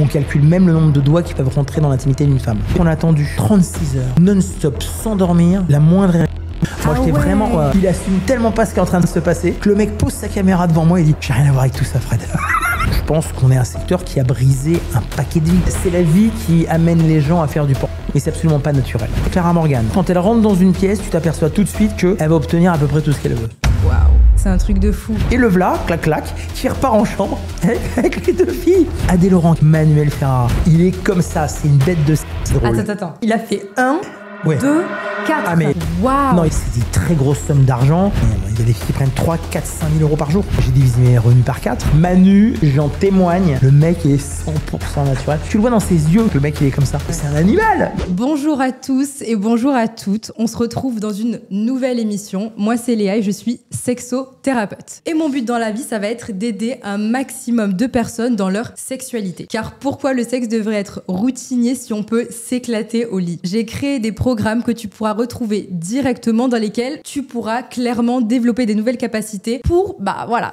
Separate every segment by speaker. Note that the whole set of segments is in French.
Speaker 1: On calcule même le nombre de doigts qui peuvent rentrer dans l'intimité d'une femme. On a attendu 36 heures, non-stop, sans dormir, la moindre erreur. Moi j'étais vraiment... il assume tellement pas ce qui est en train de se passer que le mec pose sa caméra devant moi et dit « J'ai rien à voir avec tout ça, Fred. » Je pense qu'on est un secteur qui a brisé un paquet de vies. C'est la vie qui amène les gens à faire du porno. Mais c'est absolument pas naturel. Clara Morgan, quand elle rentre dans une pièce, tu t'aperçois tout de suite qu'elle va obtenir à peu près tout ce qu'elle veut.
Speaker 2: Waouh, c'est un truc de fou.
Speaker 1: Et le v'là, clac clac, qui repart en chambre avec les 2 filles. Adé Laurent, Manuel Ferrara, il est comme ça, c'est une bête de... C'est drôle.
Speaker 2: Attends. Il a fait 1, 2, 4.
Speaker 1: Ah mais
Speaker 2: waouh.
Speaker 1: Non, c'est des très grosses sommes d'argent. Il y a des filles qui prennent 3, 4, 5 000 euros par jour. J'ai divisé mes revenus par 4. Manu, j'en témoigne. Le mec est 100% naturel. Tu le vois dans ses yeux que le mec il est comme ça. C'est un animal.
Speaker 2: Bonjour à tous et bonjour à toutes. On se retrouve dans une nouvelle émission. Moi c'est Léa et je suis sexothérapeute. Et mon but dans la vie, ça va être d'aider un maximum de personnes dans leur sexualité. Car pourquoi le sexe devrait être routinier si on peut s'éclater au lit? J'ai créé des programmes que tu pourras retrouver directement, dans lesquels tu pourras clairement développer des nouvelles capacités pour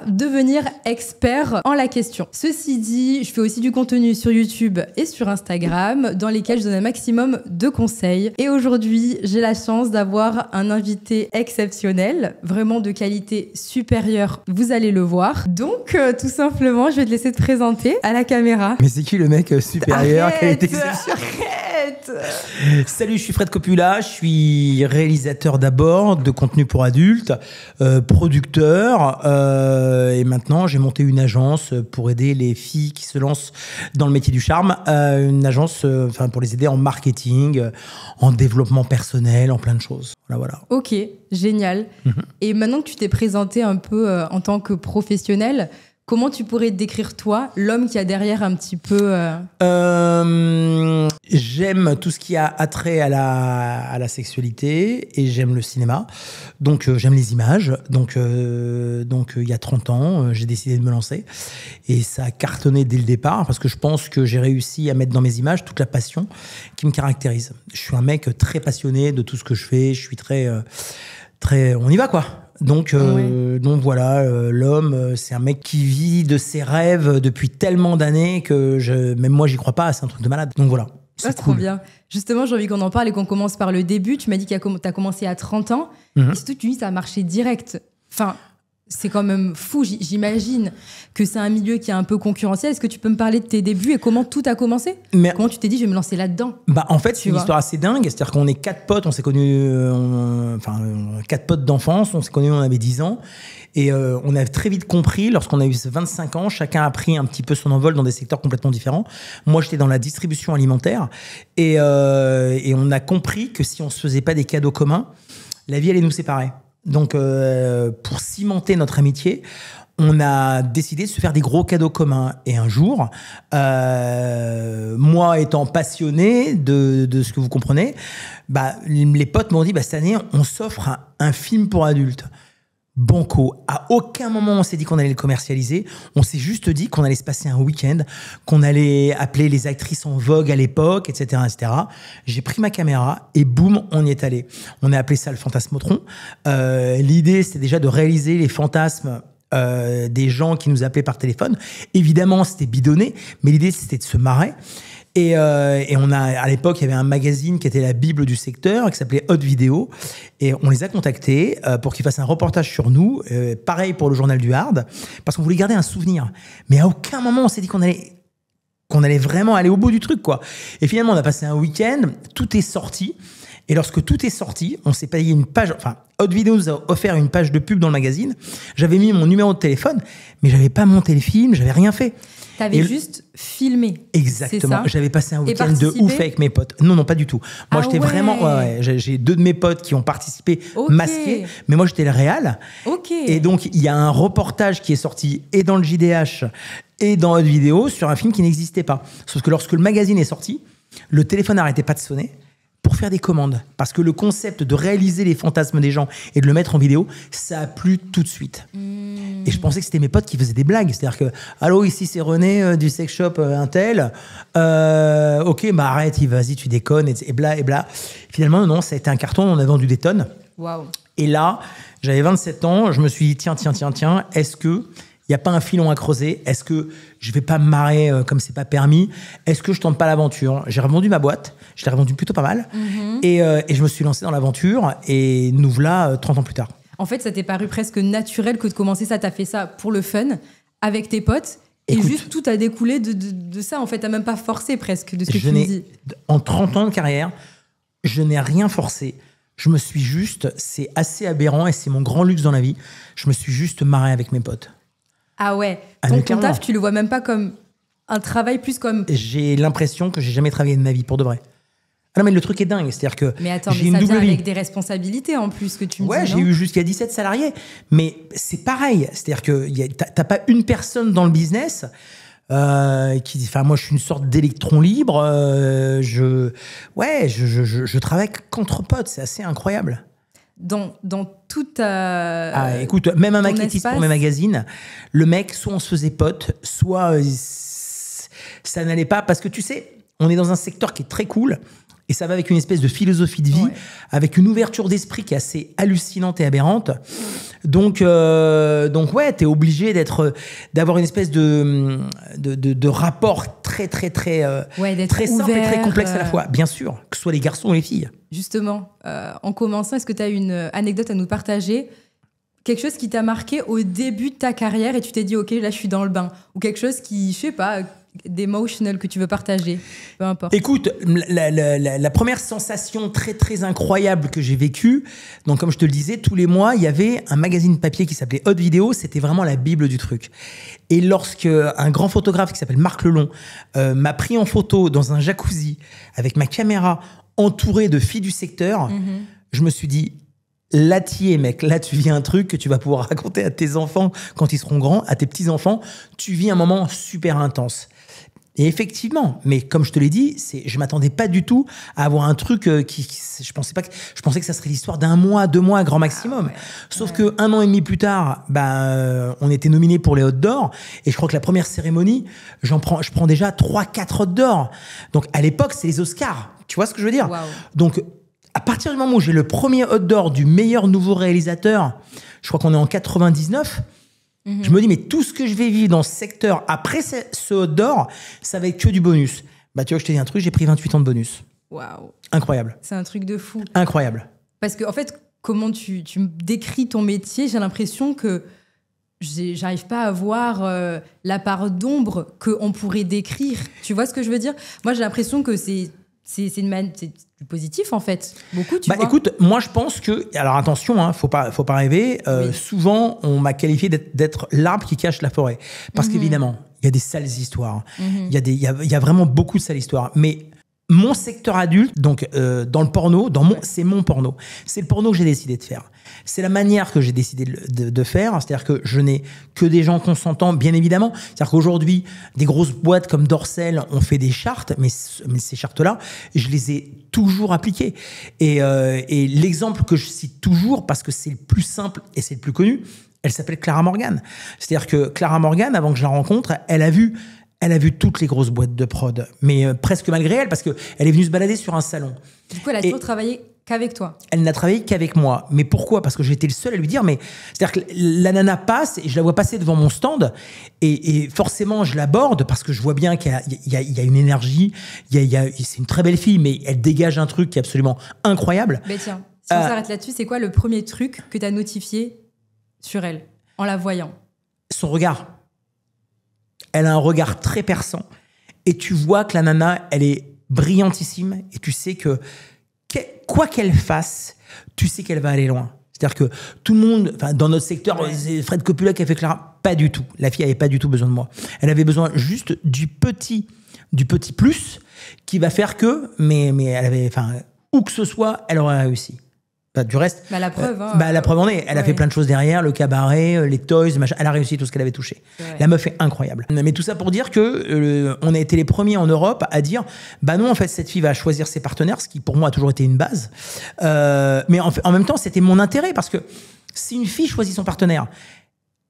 Speaker 2: devenir expert en la question. Ceci dit, je fais aussi du contenu sur YouTube et sur Instagram dans lesquels je donne un maximum de conseils. Et aujourd'hui, j'ai la chance d'avoir un invité exceptionnel, vraiment de qualité supérieure, vous allez le voir. Donc tout simplement, je vais te laisser te présenter à la caméra.
Speaker 1: Mais c'est qui le mec supérieur?
Speaker 2: Arrête.
Speaker 1: Salut, je suis Fred Copula, je suis réalisateur d'abord de contenu pour adultes, producteur, et maintenant j'ai monté une agence pour aider les filles qui se lancent dans le métier du charme, une agence pour les aider en marketing, en développement personnel, en plein de choses. Voilà.
Speaker 2: Ok, génial. Et maintenant que tu t'es présenté un peu en tant que professionnel, comment tu pourrais décrire toi, l'homme qui a derrière un petit peu...
Speaker 1: J'aime tout ce qui a attrait à la sexualité et j'aime le cinéma. Donc j'aime les images. Donc il y a 30 ans, j'ai décidé de me lancer. Et ça a cartonné dès le départ parce que je pense que j'ai réussi à mettre dans mes images toute la passion qui me caractérise. Je suis un mec très passionné de tout ce que je fais. Je suis très... on y va quoi. Donc voilà, l'homme, c'est un mec qui vit de ses rêves depuis tellement d'années que même moi, j'y crois pas, c'est un truc de malade. Donc voilà, c'est
Speaker 2: trop
Speaker 1: cool.
Speaker 2: bien. Justement, j'ai envie qu'on en parle et qu'on commence par le début. Tu m'as dit que tu as commencé à 30 ans. Et surtout, tu dis que ça a marché direct. Enfin, c'est quand même fou. J'imagine que c'est un milieu qui est un peu concurrentiel. Est-ce que tu peux me parler de tes débuts et comment tout a commencé? Comment tu t'es dit, je vais me lancer là-dedans?
Speaker 1: En fait, c'est une histoire assez dingue. C'est-à-dire qu'on est 4 potes, on s'est connus, 4 potes d'enfance, on s'est connus, on avait 10 ans. Et on a très vite compris, lorsqu'on a eu 25 ans, chacun a pris un petit peu son envol dans des secteurs complètement différents. Moi, j'étais dans la distribution alimentaire. Et on a compris que si on se faisait pas des cadeaux communs, la vie allait nous séparer. Donc, pour cimenter notre amitié, on a décidé de se faire des gros cadeaux communs. Et un jour, moi étant passionné de ce que vous comprenez, les potes m'ont dit, cette année, on s'offre un film pour adultes. Banco. À aucun moment on s'est dit qu'on allait le commercialiser. On s'est juste dit qu'on allait se passer un week-end, qu'on allait appeler les actrices en vogue à l'époque, etc., etc. J'ai pris ma caméra et boum, on y est allé. On a appelé ça le Fantasmotron. L'idée, c'était déjà de réaliser les fantasmes des gens qui nous appelaient par téléphone. Évidemment, c'était bidonné, mais l'idée, c'était de se marrer. Et on a, à l'époque, il y avait un magazine qui était la bible du secteur, qui s'appelait Hot Vidéo. Et on les a contactés pour qu'ils fassent un reportage sur nous. Pareil pour le Journal du Hard, parce qu'on voulait garder un souvenir. Mais à aucun moment, on s'est dit qu'on allait vraiment aller au bout du truc, quoi. Et finalement, on a passé un week-end, tout est sorti. Et lorsque tout est sorti, on s'est payé une page... Hot Vidéo nous a offert une page de pub dans le magazine. J'avais mis mon numéro de téléphone, mais j'avais pas monté le film, j'avais rien fait.
Speaker 2: T'avais juste filmé.
Speaker 1: Exactement. J'avais passé un week-end de ouf avec mes potes. Non, pas du tout. Moi, j'étais vraiment... j'ai 2 de mes potes qui ont participé masqués, mais moi, j'étais le réal. Et donc, il y a un reportage qui est sorti et dans le JDH et dans Hot Vidéo sur un film qui n'existait pas. Sauf que lorsque le magazine est sorti, le téléphone n'arrêtait pas de sonner pour faire des commandes. Parce que le concept de réaliser les fantasmes des gens et de le mettre en vidéo, ça a plu tout de suite. Et je pensais que c'était mes potes qui faisaient des blagues. C'est-à-dire que, allô, ici c'est René du sex shop Intel. Ok, arrête, vas-y, tu déconnes, et bla, et bla. Finalement, non, ça a été un carton, on a vendu des tonnes.
Speaker 2: Waouh.
Speaker 1: Et là, j'avais 27 ans, je me suis dit, tiens, est-ce que Il n'y a pas un filon à creuser. Est-ce que je vais pas me marrer comme c'est pas permis? Est-ce que je tente pas l'aventure? J'ai revendu ma boîte. Je l'ai revendue plutôt pas mal. Et je me suis lancé dans l'aventure. Et nous voilà 30 ans plus tard.
Speaker 2: En fait, ça t'est paru presque naturel que de commencer ça. T'as fait ça pour le fun, avec tes potes. Et juste tout a découlé de ça. En fait, t'as même pas forcé presque de ce que tu me dis.
Speaker 1: En 30 ans de carrière, je n'ai rien forcé. Je me suis juste, c'est assez aberrant et c'est mon grand luxe dans la vie, je me suis juste marré avec mes potes.
Speaker 2: Ah ouais. Ton taf, tu le vois même pas comme un travail, plus comme...
Speaker 1: J'ai l'impression que j'ai jamais travaillé de ma vie, pour de vrai. Ah non, mais le truc est dingue, c'est-à-dire que
Speaker 2: mais attends,
Speaker 1: j'ai
Speaker 2: mais
Speaker 1: une
Speaker 2: ça
Speaker 1: double
Speaker 2: vient
Speaker 1: vie.
Speaker 2: avec des responsabilités en plus que tu me dis,
Speaker 1: Ouais, j'ai eu jusqu'à 17 salariés, mais c'est pareil, c'est-à-dire que t'as pas une personne dans le business qui, enfin moi je suis une sorte d'électron libre, je travaille qu'entre potes, c'est assez incroyable.
Speaker 2: Dans toute ta...
Speaker 1: Ah, écoute, même un maquettiste pour mes magazines, le mec, soit on se faisait pote, soit ça n'allait pas, parce que tu sais, on est dans un secteur qui est très cool, et ça va avec une espèce de philosophie de vie, avec une ouverture d'esprit qui est assez hallucinante et aberrante. Donc ouais, t'es obligé d'avoir une espèce de rapport très très simple et très complexe à la fois, bien sûr, que ce soit les garçons ou les filles.
Speaker 2: Justement, en commençant, est-ce que tu as une anecdote à nous partager? Quelque chose qui t'a marqué au début de ta carrière et tu t'es dit, OK, là, je suis dans le bain. Ou quelque chose qui, je sais pas, d'émotionnel que tu veux partager. Peu importe.
Speaker 1: Écoute, la première sensation très, très incroyable que j'ai vécue, donc comme je te le disais, tous les mois, il y avait un magazine papier qui s'appelait Hot Vidéo. C'était vraiment la bible du truc. Et lorsque un grand photographe qui s'appelle Marc Lelon m'a pris en photo dans un jacuzzi avec ma caméra entouré de filles du secteur, je me suis dit, là t'y es mec, là tu vis un truc que tu vas pouvoir raconter à tes enfants quand ils seront grands, à tes petits-enfants, tu vis un moment super intense. Et effectivement, mais comme je te l'ai dit, je m'attendais pas du tout à avoir un truc je pensais que ça serait l'histoire d'un mois, 2 mois grand maximum. Sauf que 1 an et demi plus tard, on était nominés pour les Hot d'Or, et je crois que la première cérémonie, je prends déjà 3-4 Hot d'Or. Donc à l'époque, c'est les Oscars. Tu vois ce que je veux dire? Donc à partir du moment où j'ai le premier Hot d'Or du meilleur nouveau réalisateur, je crois qu'on est en 99. Je me dis, mais tout ce que je vais vivre dans ce secteur après ce Hot d'Or, ça va être que du bonus. Bah, tu vois, je te dis un truc, j'ai pris 28 ans de bonus.
Speaker 2: Waouh.
Speaker 1: Incroyable.
Speaker 2: C'est un truc de fou.
Speaker 1: Incroyable.
Speaker 2: Parce que, en fait, comment tu me décris ton métier, j'ai l'impression que j'arrive pas à voir la part d'ombre qu'on pourrait décrire. Tu vois ce que je veux dire? Moi, j'ai l'impression que c'est du positif, en fait. Beaucoup, tu vois.
Speaker 1: Écoute, moi, je pense que... Alors, attention, hein, faut pas rêver. Souvent, on m'a qualifié d'être l'arbre qui cache la forêt. Parce qu'évidemment, il y a des sales histoires. Il y a vraiment beaucoup de sales histoires. Mais mon secteur adulte, donc dans le porno, c'est mon porno. C'est le porno que j'ai décidé de faire. C'est la manière que j'ai décidé de faire. C'est-à-dire que je n'ai que des gens consentants, bien évidemment. C'est-à-dire qu'aujourd'hui, des grosses boîtes comme Dorsel ont fait des chartes, mais ces chartes-là, je les ai toujours appliquées. Et l'exemple que je cite toujours, parce que c'est le plus simple et c'est le plus connu, elle s'appelle Clara Morgan. C'est-à-dire que Clara Morgan, avant que je la rencontre, elle a vu toutes les grosses boîtes de prod, mais presque malgré elle, parce qu'elle est venue se balader sur un salon.
Speaker 2: Du coup, elle a toujours travaillé qu'avec toi.
Speaker 1: Elle n'a travaillé qu'avec moi. Mais pourquoi? Parce que j'ai été le seul à lui dire, mais c'est-à-dire que la nana passe, et je la vois passer devant mon stand, et forcément, je l'aborde parce que je vois bien qu'il y a une énergie, c'est une très belle fille, mais elle dégage un truc qui est absolument incroyable.
Speaker 2: Mais tiens, si on s'arrête là-dessus, c'est quoi le premier truc que tu as notifié sur elle, en la voyant?
Speaker 1: Son regard. Elle a un regard très perçant. Et tu vois que la nana, elle est brillantissime. Et tu sais que, quoi qu'elle fasse, tu sais qu'elle va aller loin. C'est-à-dire que tout le monde, dans notre secteur, c'est Fred Coppola qui a fait Clara. Pas du tout. La fille avait pas du tout besoin de moi. Elle avait besoin juste du petit plus qui va faire que, mais elle avait, où que ce soit, elle aurait réussi. Du reste,
Speaker 2: la preuve,
Speaker 1: la preuve en est. Elle a fait plein de choses derrière, le cabaret, les toys, machin. Elle a réussi tout ce qu'elle avait touché. La meuf est incroyable. Mais tout ça pour dire que on a été les premiers en Europe à dire, non, en fait, cette fille va choisir ses partenaires, ce qui pour moi a toujours été une base. Mais en même temps, c'était mon intérêt parce que si une fille choisit son partenaire,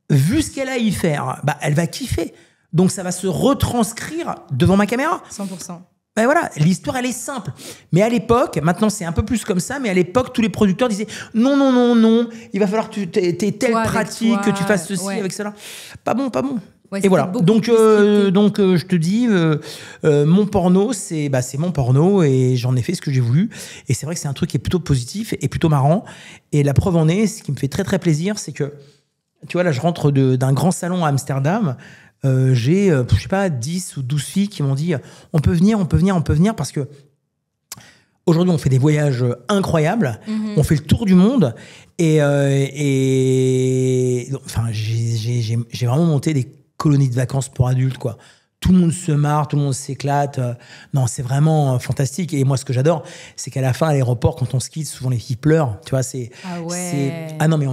Speaker 1: vu ce qu'elle a à y faire, elle va kiffer. Donc ça va se retranscrire devant ma caméra.
Speaker 2: 100%.
Speaker 1: Ben voilà, l'histoire, elle est simple. Mais à l'époque, maintenant c'est un peu plus comme ça, mais à l'époque, tous les producteurs disaient non, non, non, non, il va falloir que tu aies telle pratique, que tu fasses ceci avec cela. Pas bon, pas bon.
Speaker 2: Ouais,
Speaker 1: et voilà. Donc, je te dis, mon porno, c'est mon porno et j'en ai fait ce que j'ai voulu. Et c'est vrai que c'est un truc qui est plutôt positif et plutôt marrant. Et la preuve en est, ce qui me fait très, très plaisir, c'est que, tu vois, là, je rentre d'un grand salon à Amsterdam. J'ai, je sais pas, 10 ou 12 filles qui m'ont dit on peut venir parce que aujourd'hui on fait des voyages incroyables, on fait le tour du monde et enfin j'ai vraiment monté des colonies de vacances pour adultes, quoi. Tout le monde se marre, tout le monde s'éclate. Non, c'est vraiment fantastique. Et moi, ce que j'adore, c'est qu'à la fin, à l'aéroport, quand on se quitte, souvent les filles pleurent. Tu vois,
Speaker 2: ah ouais.
Speaker 1: Ah non, mais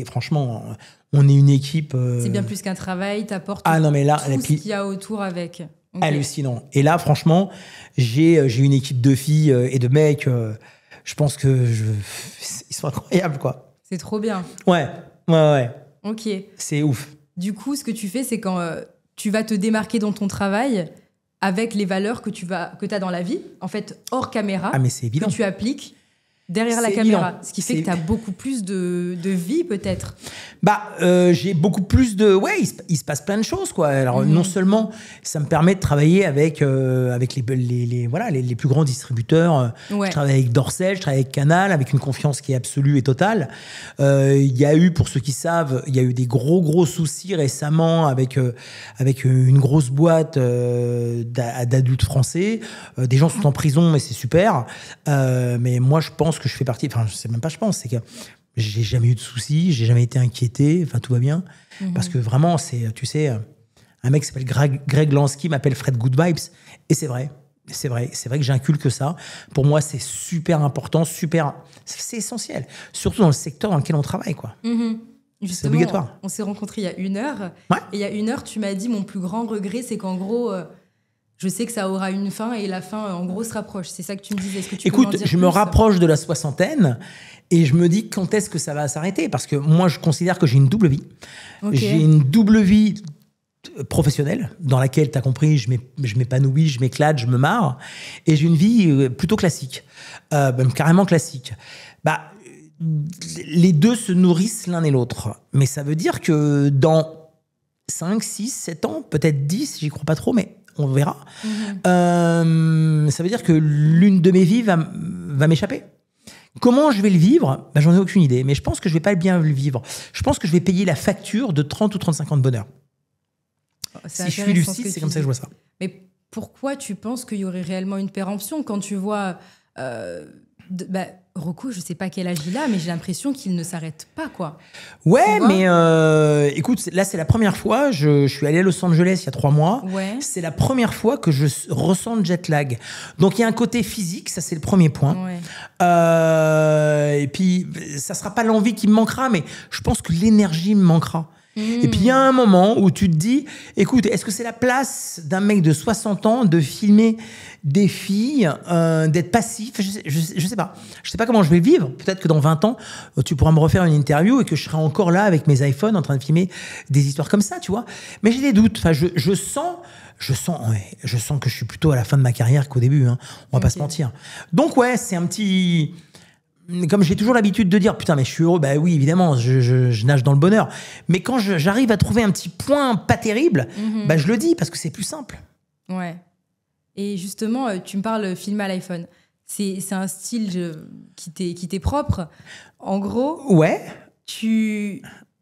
Speaker 1: franchement, on est une équipe.
Speaker 2: C'est bien plus qu'un travail, t'apportes
Speaker 1: tout
Speaker 2: ce qu'il y a autour avec.
Speaker 1: Okay. Hallucinant. Et là, franchement, j'ai une équipe de filles et de mecs. Je pense que ils sont incroyables, quoi.
Speaker 2: C'est trop bien.
Speaker 1: Ouais.
Speaker 2: Ok.
Speaker 1: C'est ouf.
Speaker 2: Du coup, ce que tu fais, c'est quand tu vas te démarquer dans ton travail avec les valeurs que tu as dans la vie, en fait, hors caméra,
Speaker 1: mais c'est évident.
Speaker 2: Que tu appliques derrière la caméra. Ce qui fait que tu as beaucoup plus de vie, peut-être.
Speaker 1: J'ai beaucoup plus de... Ouais, il se passe plein de choses, quoi. Alors, non seulement ça me permet de travailler avec les plus grands distributeurs. Je travaille avec Dorsel, je travaille avec Canal, avec une confiance qui est absolue et totale. Il y a eu, pour ceux qui savent, il y a eu des gros soucis récemment avec une grosse boîte d'adultes français. Des gens sont en prison, mais c'est super. Mais moi, je pense que je fais partie... Enfin, je sais même pas, je pense, c'est que j'ai jamais eu de soucis, j'ai jamais été inquiété, enfin tout va bien. Parce que vraiment, tu sais, un mec qui s'appelle Greg Lansky m'appelle Fred Good Vibes. Et c'est vrai que j'inculque ça. Pour moi, c'est super important, c'est essentiel. Surtout dans le secteur dans lequel on travaille, quoi.
Speaker 2: Justement,
Speaker 1: c'est obligatoire.
Speaker 2: On s'est rencontrés il y a 1 heure.
Speaker 1: Ouais.
Speaker 2: Et il y a 1 heure, tu m'as dit, mon plus grand regret, c'est qu'en gros... je sais que ça aura une fin et la fin, en gros, se rapproche. C'est ça que tu me disais. Est-ce que tu peux m'en dire
Speaker 1: je me rapproche de la soixantaine et je me dis quand est-ce que ça va s'arrêter ? Parce que moi, je considère que j'ai une double vie. Okay. J'ai une double vie professionnelle dans laquelle, tu as compris, je m'épanouis, je m'éclate, je me marre. Et j'ai une vie plutôt classique, même carrément classique. Les deux se nourrissent l'un et l'autre. Mais ça veut dire que dans 5, 6, 7 ans, peut-être 10, j'y crois pas trop, mais... on verra. Ça veut dire que l'une de mes vies va m'échapper. Comment je vais le vivre ? J'en ai aucune idée. Mais je pense que je vais pas bien le vivre. Je pense que je vais payer la facture de 30 ou 35 ans de bonheur. Si je suis lucide, c'est comme ça que je vois ça.
Speaker 2: Mais pourquoi tu penses qu'il y aurait réellement une péremption quand tu vois... Rocco, je sais pas quel âge il a, mais j'ai l'impression qu'il ne s'arrête pas, quoi.
Speaker 1: Ouais, mais écoute, là, c'est la première fois. Je suis allé à Los Angeles il y a 3 mois.
Speaker 2: Ouais.
Speaker 1: C'est la première fois que je ressens le jet lag. Donc, il y a un côté physique, ça, c'est le premier point.
Speaker 2: Ouais.
Speaker 1: Et puis, ça sera pas l'envie qui me manquera, mais je pense que l'énergie me manquera. Et puis, il y a un moment où tu te dis, écoute, est-ce que c'est la place d'un mec de 60 ans de filmer des filles, d'être passif ? Je sais pas. Je sais pas comment je vais le vivre. Peut-être que dans 20 ans, tu pourras me refaire une interview et que je serai encore là avec mes iPhones en train de filmer des histoires comme ça, tu vois. Mais j'ai des doutes. Enfin, je sens que je suis plutôt à la fin de ma carrière qu'au début, hein. On va pas se mentir. Donc, ouais, c'est un petit... Comme j'ai toujours l'habitude de dire, putain, mais je suis heureux, oui, évidemment, je nage dans le bonheur. Mais quand j'arrive à trouver un petit point pas terrible, je le dis parce que c'est plus simple.
Speaker 2: Ouais. Et justement, tu me parles film à l'iPhone. C'est un style qui t'est propre. En gros,
Speaker 1: ouais.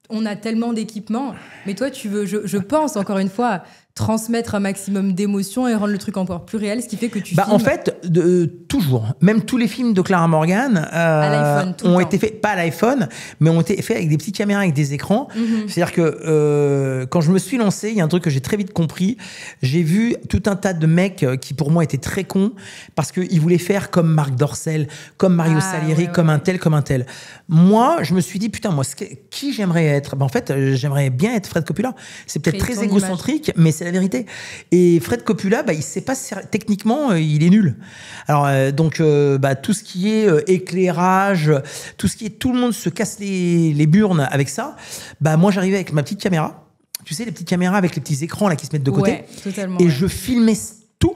Speaker 2: On a tellement d'équipements, mais toi, tu veux, je pense, encore une fois, transmettre un maximum d'émotions et rendre le truc encore plus réel, ce qui fait que tu filmes...
Speaker 1: En fait, toujours. Même tous les films de Clara Morgan ont été faits, pas à l'iPhone, mais ont été faits avec des petites caméras, avec des écrans. C'est-à-dire que quand je me suis lancé, il y a un truc que j'ai très vite compris. J'ai vu tout un tas de mecs qui, pour moi, étaient très cons parce qu'ils voulaient faire comme Marc Dorcel, comme Mario Salieri, comme un tel. Moi, je me suis dit, putain, moi, qui j'aimerais être ? En fait, j'aimerais bien être Fred Coppola. C'est peut-être très égocentrique, mais c'est la vérité. Et Fred Coppola, il sait pas techniquement, il est nul. Alors donc tout ce qui est éclairage, tout le monde se casse les burnes avec ça. Moi j'arrivais avec ma petite caméra, tu sais les petites caméras avec les petits écrans là qui se mettent de côté,
Speaker 2: totalement,
Speaker 1: et je filmais tout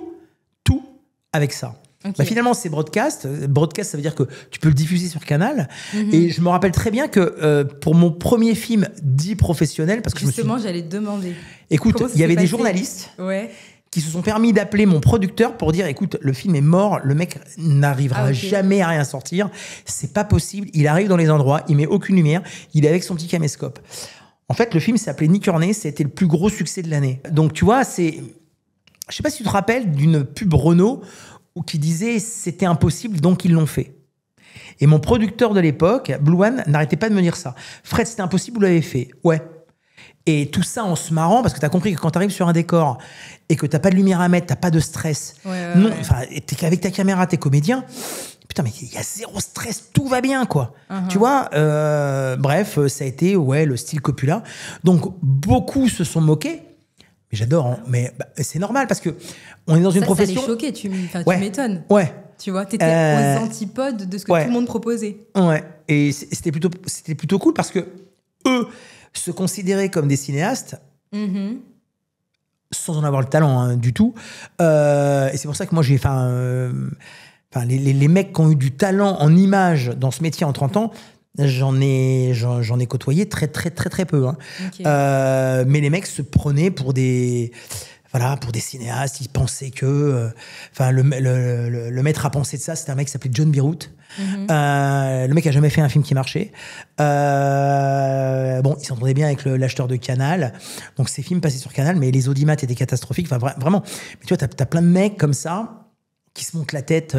Speaker 1: avec ça.
Speaker 2: Ok.
Speaker 1: Bah, finalement, c'est broadcast. Broadcast, ça veut dire que tu peux le diffuser sur Canal. Et je me rappelle très bien que pour mon premier film dit professionnel, parce que
Speaker 2: Justement, j'allais te demander.
Speaker 1: écoute,
Speaker 2: Comment ça
Speaker 1: il y avait
Speaker 2: s'est
Speaker 1: des
Speaker 2: passé
Speaker 1: journalistes
Speaker 2: Ouais.
Speaker 1: qui se sont permis d'appeler mon producteur pour dire, écoute, le film est mort, le mec n'arrivera
Speaker 2: Ah, ok.
Speaker 1: jamais à rien sortir, c'est pas possible, il arrive dans les endroits, il met aucune lumière, il est avec son petit caméscope. En fait, le film s'appelait Nick Hornet, c'était le plus gros succès de l'année. Donc tu vois, je sais pas si tu te rappelles d'une pub Renault où qui disait c'était impossible, donc ils l'ont fait. Et mon producteur de l'époque, Blue One, n'arrêtait pas de me dire ça. Fred, c'était impossible, vous l'avez fait. Ouais. Et tout ça en se marrant, parce que tu as compris que quand tu arrives sur un décor et que tu n'as pas de lumière à mettre, tu n'as pas de stress. Non, enfin, tu es avec ta caméra, tu es comédien. Putain, mais il y a zéro stress, tout va bien, quoi. Tu vois, bref, ça a été le style Coppola. Donc, beaucoup se sont moqués. Mais j'adore, hein. Mais c'est normal parce que on est dans une profession.
Speaker 2: Ça les choquait, tu m'étonnes.
Speaker 1: Ouais.
Speaker 2: Tu vois, t'étais aux antipodes de ce que tout le monde proposait.
Speaker 1: Ouais. Et c'était plutôt cool parce que eux se considéraient comme des cinéastes sans en avoir le talent du tout. Et c'est pour ça que moi les mecs qui ont eu du talent en image dans ce métier en 30 ans, j'en ai côtoyé très très très très peu.
Speaker 2: Okay.
Speaker 1: Mais les mecs se prenaient pour des cinéastes. Ils pensaient que le maître à penser de ça, c'était un mec qui s'appelait John Beirut. Le mec a jamais fait un film qui marchait. Bon, il s'entendait bien avec l'acheteur de Canal, donc ces films passaient sur Canal, mais les audimat étaient catastrophiques. Enfin, vraiment. Mais tu vois, t'as plein de mecs comme ça qui se montent la tête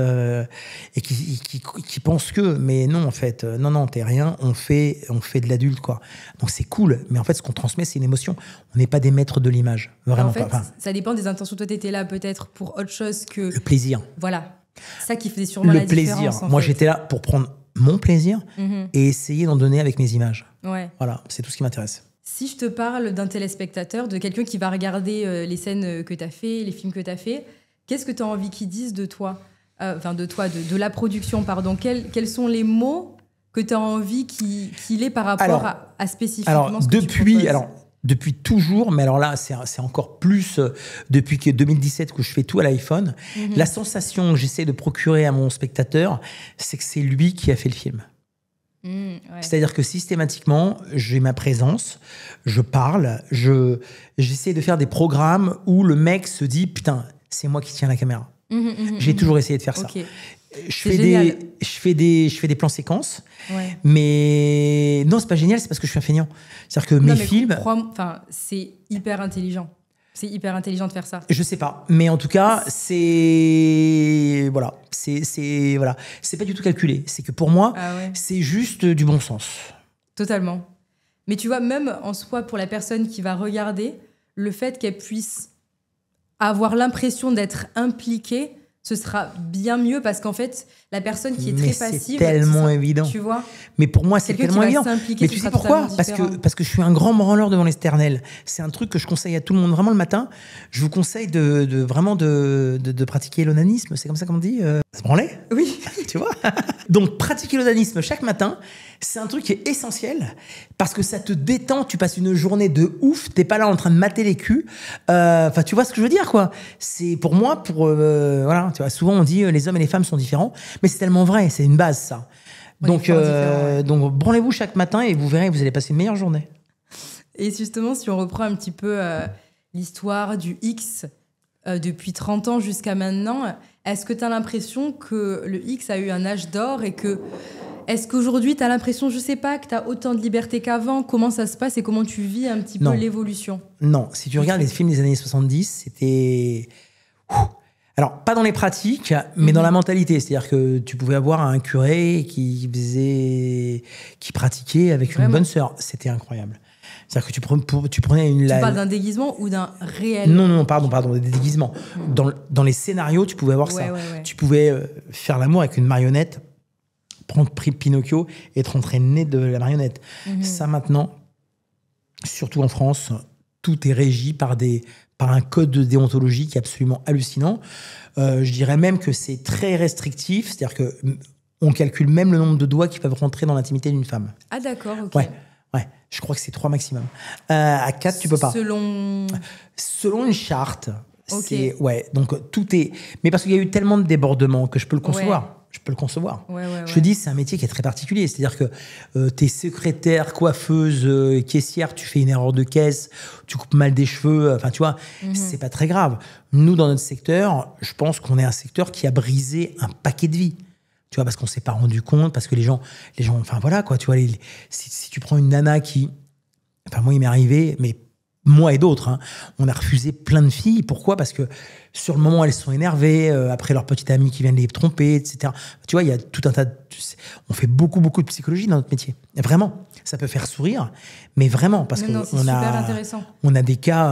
Speaker 1: et qui pensent que, mais non, en fait, non, t'es rien, on fait de l'adulte, quoi. Donc c'est cool, mais en fait, ce qu'on transmet, c'est une émotion. On n'est pas des maîtres de l'image, vraiment
Speaker 2: en fait,
Speaker 1: pas. Enfin,
Speaker 2: ça dépend des intentions. Toi, t'étais là peut-être pour autre chose que...
Speaker 1: le plaisir.
Speaker 2: Voilà. Ça qui faisait sûrement la différence.
Speaker 1: Le plaisir. Moi, j'étais là pour prendre mon plaisir et essayer d'en donner avec mes images.
Speaker 2: Ouais.
Speaker 1: Voilà, c'est tout ce qui m'intéresse.
Speaker 2: Si je te parle d'un téléspectateur, de quelqu'un qui va regarder les scènes que tu as fait, les films que tu as fait, qu'est-ce que tu as envie qu'ils disent de toi, de la production, pardon. Quels sont les mots que tu as envie qu'il ait par rapport à spécifiquement ce que tu proposes?
Speaker 1: Depuis toujours, mais alors là, c'est encore plus depuis que 2017 que je fais tout à l'iPhone. La sensation que j'essaie de procurer à mon spectateur, c'est que c'est lui qui a fait le film.
Speaker 2: Ouais.
Speaker 1: C'est-à-dire que systématiquement, j'ai ma présence, je parle, j'essaie de faire des programmes où le mec se dit « Putain, c'est moi qui tiens la caméra ». J'ai toujours essayé de faire ça. Je fais des plans séquences, mais non, c'est pas génial, c'est parce que je suis un feignant. C'est-à-dire que mes films...
Speaker 2: c'est hyper intelligent. C'est hyper intelligent de faire ça.
Speaker 1: Je sais pas, mais en tout cas, c'est pas du tout calculé. C'est que pour moi, c'est juste du bon sens.
Speaker 2: Totalement. Mais tu vois, même en soi, pour la personne qui va regarder, le fait qu'elle puisse avoir l'impression d'être impliquée, ce sera bien mieux parce qu'en fait, la personne qui est très passive...
Speaker 1: c'est tellement évident.
Speaker 2: Tu vois ?
Speaker 1: Mais pour moi, c'est tellement évident. Mais tu sais pourquoi ? Parce que je suis un grand branleur devant l'éternel. C'est un truc que je conseille à tout le monde. Vraiment, le matin, je vous conseille de pratiquer l'onanisme. C'est comme ça qu'on dit se branler ?
Speaker 2: Oui.
Speaker 1: Tu vois ? Donc, pratiquer l'onanisme chaque matin, c'est un truc qui est essentiel parce que ça te détend. Tu passes une journée de ouf. T'es pas là en train de mater les culs. Enfin, tu vois ce que je veux dire, quoi. C'est pour moi, voilà. Tu vois, souvent on dit les hommes et les femmes sont différents, mais c'est tellement vrai. C'est une base, ça. Donc branlez-vous chaque matin et vous verrez, vous allez passer une meilleure journée.
Speaker 2: Et justement, si on reprend un petit peu l'histoire du X depuis 30 ans jusqu'à maintenant, est-ce que tu as l'impression que le X a eu un âge d'or et que... Est-ce qu'aujourd'hui, tu as l'impression, je sais pas, que tu as autant de liberté qu'avant ? Comment ça se passe et comment tu vis un petit peu l'évolution ?
Speaker 1: Non, si tu regardes les films des années 70, c'était... Alors, pas dans les pratiques, mais dans la mentalité. C'est-à-dire que tu pouvais avoir un curé qui pratiquait avec une bonne sœur. C'était incroyable. C'est-à-dire que tu prenais une...
Speaker 2: Tu parles d'un déguisement ou d'un réel...
Speaker 1: Non, pardon, des déguisements. Dans les scénarios, tu pouvais avoir ça.
Speaker 2: Ouais.
Speaker 1: Tu pouvais faire l'amour avec une marionnette, prendre Pinocchio et te rentrer le nez de la marionnette. Ça, maintenant, surtout en France, tout est régi par un code de déontologie qui est absolument hallucinant. Je dirais même que c'est très restrictif, c'est-à-dire qu'on calcule même le nombre de doigts qui peuvent rentrer dans l'intimité d'une femme.
Speaker 2: Ah d'accord, ok.
Speaker 1: Ouais, je crois que c'est 3 maximum. À 4, tu peux pas.
Speaker 2: Selon
Speaker 1: une charte,
Speaker 2: Ok.
Speaker 1: Ouais, donc tout est... Mais parce qu'il y a eu tellement de débordements que je peux le concevoir.
Speaker 2: Ouais.
Speaker 1: Je peux le concevoir.
Speaker 2: Ouais,
Speaker 1: Je te dis, c'est un métier qui est très particulier. C'est-à-dire que t'es secrétaire, coiffeuse, caissière, tu fais une erreur de caisse, tu coupes mal des cheveux, enfin, tu vois, c'est pas très grave. Nous, dans notre secteur, je pense qu'on est un secteur qui a brisé un paquet de vies. Tu vois, parce qu'on s'est pas rendu compte, parce que les gens, enfin voilà, quoi, tu vois, si tu prends une nana qui... Enfin, moi, il m'est arrivé, mais moi et d'autres, hein, on a refusé plein de filles. Pourquoi? Parce que sur le moment, elles sont énervées, après leur petite amie qui vient de les tromper, etc. Tu vois, il y a tout un tas de... On fait beaucoup de psychologie dans notre métier. Et vraiment, ça peut faire sourire, mais vraiment, parce
Speaker 2: Non, c'est super intéressant.
Speaker 1: On a des cas...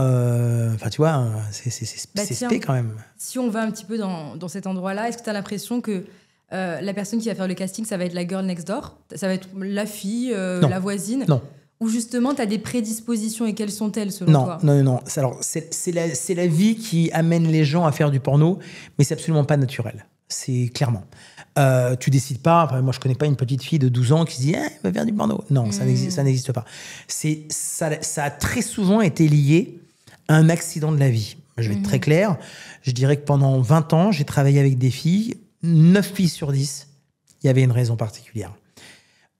Speaker 1: Enfin, tu vois, c'est spé quand même.
Speaker 2: Si on va un petit peu dans cet endroit-là, est-ce que tu as l'impression que la personne qui va faire le casting, ça va être la girl next door? Ça va être la fille, la voisine?
Speaker 1: Non.
Speaker 2: Ou justement, tu as des prédispositions, et quelles sont-elles selon toi?
Speaker 1: Non. Alors, c'est la vie qui amène les gens à faire du porno, mais c'est absolument pas naturel. C'est clairement. Tu décides pas, enfin, moi je connais pas une petite fille de 12 ans qui se dit elle va faire du porno. Non, ça n'existe pas. Ça a très souvent été lié à un accident de la vie. Je vais être très clair. Je dirais que pendant 20 ans, j'ai travaillé avec des filles. 9 filles sur 10, il y avait une raison particulière.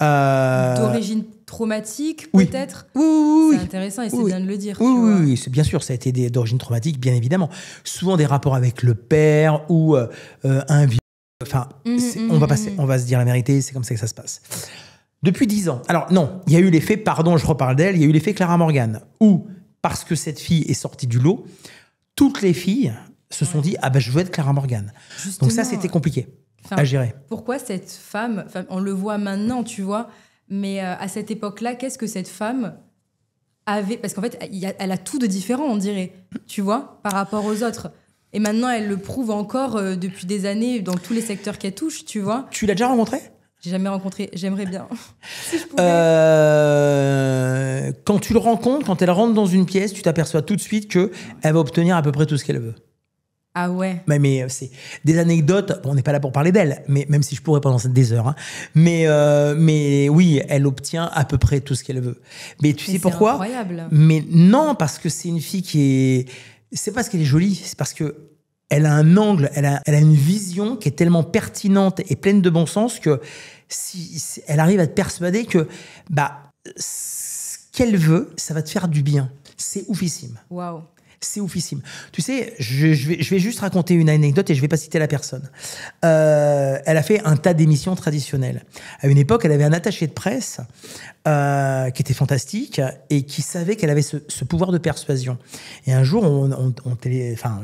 Speaker 2: D'origine traumatique, peut-être?
Speaker 1: Oui.
Speaker 2: C'est intéressant et c'est bien de le dire.
Speaker 1: Oui, c'est bien sûr, ça a été d'origine traumatique, bien évidemment. Souvent des rapports avec le père ou un vieux. Enfin, on va se dire la vérité, c'est comme ça que ça se passe. Depuis 10 ans. Alors non, il y a eu l'effet, pardon, je reparle d'elle, il y a eu l'effet Clara Morgan, où, parce que cette fille est sortie du lot, toutes les filles se sont dit, ah ben je veux être Clara Morgan.
Speaker 2: Justement,
Speaker 1: donc ça, c'était compliqué à gérer.
Speaker 2: Pourquoi cette femme, on le voit maintenant, tu vois, mais à cette époque-là, qu'est-ce que cette femme avait? Parce qu'en fait, elle a tout de différent, on dirait, tu vois, par rapport aux autres. Et maintenant, elle le prouve encore depuis des années dans tous les secteurs qu'elle touche, tu vois.
Speaker 1: Tu l'as déjà rencontrée?
Speaker 2: J'ai jamais rencontré, j'aimerais bien. Si je pouvais.
Speaker 1: Quand tu le rencontres, quand elle rentre dans une pièce, tu t'aperçois tout de suite qu'elle va obtenir à peu près tout ce qu'elle veut.
Speaker 2: Ah ouais.
Speaker 1: Mais c'est des anecdotes. Bon, on n'est pas là pour parler d'elle, mais même si je pourrais pendant des heures. Hein. Mais oui, elle obtient à peu près tout ce qu'elle veut. Mais tu sais pourquoi?
Speaker 2: C'est incroyable.
Speaker 1: Mais non, parce que c'est une fille qui est. C'est pas parce qu'elle est jolie, c'est parce que elle a un angle, elle a une vision qui est tellement pertinente et pleine de bon sens que si elle arrive à te persuader que ce qu'elle veut, ça va te faire du bien. C'est oufissime.
Speaker 2: Waouh.
Speaker 1: C'est oufissime. Tu sais, je vais juste raconter une anecdote et je vais pas citer la personne. Elle a fait un tas d'émissions traditionnelles. À une époque, elle avait un attaché de presse qui était fantastique et qui savait qu'elle avait ce pouvoir de persuasion. Et un jour,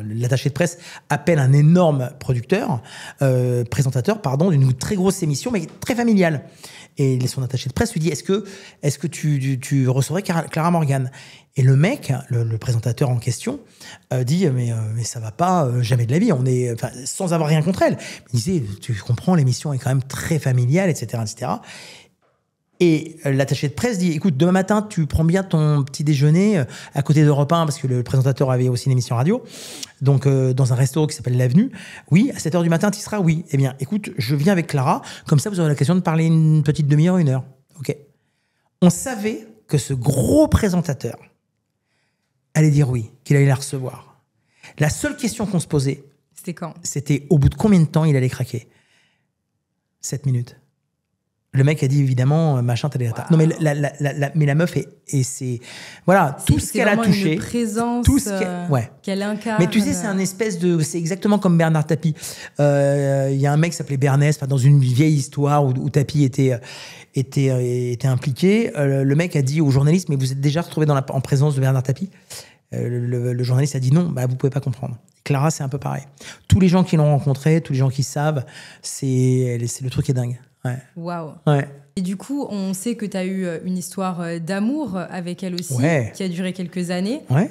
Speaker 1: l'attaché de presse appelle un énorme présentateur, d'une très grosse émission, mais très familiale. Et son attaché de presse lui dit, est-ce que tu recevrais Clara Morgan? Et le mec, le présentateur en question, dit mais ça va pas, jamais de la vie. On est, sans avoir rien contre elle. Il disait, tu comprends, l'émission est quand même très familiale, etc., etc. Et l'attaché de presse dit, écoute, demain matin, tu prends bien ton petit déjeuner à côté d'Europe 1, parce que le présentateur avait aussi une émission radio, donc dans un resto qui s'appelle l'Avenue. Oui, à 7h du matin, tu y seras? Oui. Eh bien, écoute, je viens avec Clara, comme ça, vous aurez l'occasion de parler une petite demi-heure, 1 heure. OK. On savait que ce gros présentateur allait dire oui, qu'il allait la recevoir. La seule question qu'on se posait,
Speaker 2: c'était quand? C'était
Speaker 1: au bout de combien de temps il allait craquer? 7 minutes. Le mec a dit évidemment machin telle. Wow. Non mais la meuf et c'est voilà tout ce qu'elle a touché,
Speaker 2: une présence,
Speaker 1: tout ce
Speaker 2: qu'elle incarne.
Speaker 1: Mais tu sais, c'est un espèce de, c'est exactement comme Bernard Tapie. Il y a un mec qui s'appelait Bernès, dans une vieille histoire où Tapie était impliqué. Le mec a dit au journaliste, mais vous êtes déjà retrouvé en présence de Bernard Tapie? Le journaliste a dit non, vous pouvez pas comprendre. Clara, c'est un peu pareil. Tous les gens qui l'ont rencontré, tous les gens qui savent, c'est le truc est dingue.
Speaker 2: Waouh.
Speaker 1: Ouais.
Speaker 2: Et du coup, on sait que tu as eu une histoire d'amour avec elle aussi, qui a duré quelques années.
Speaker 1: Ouais.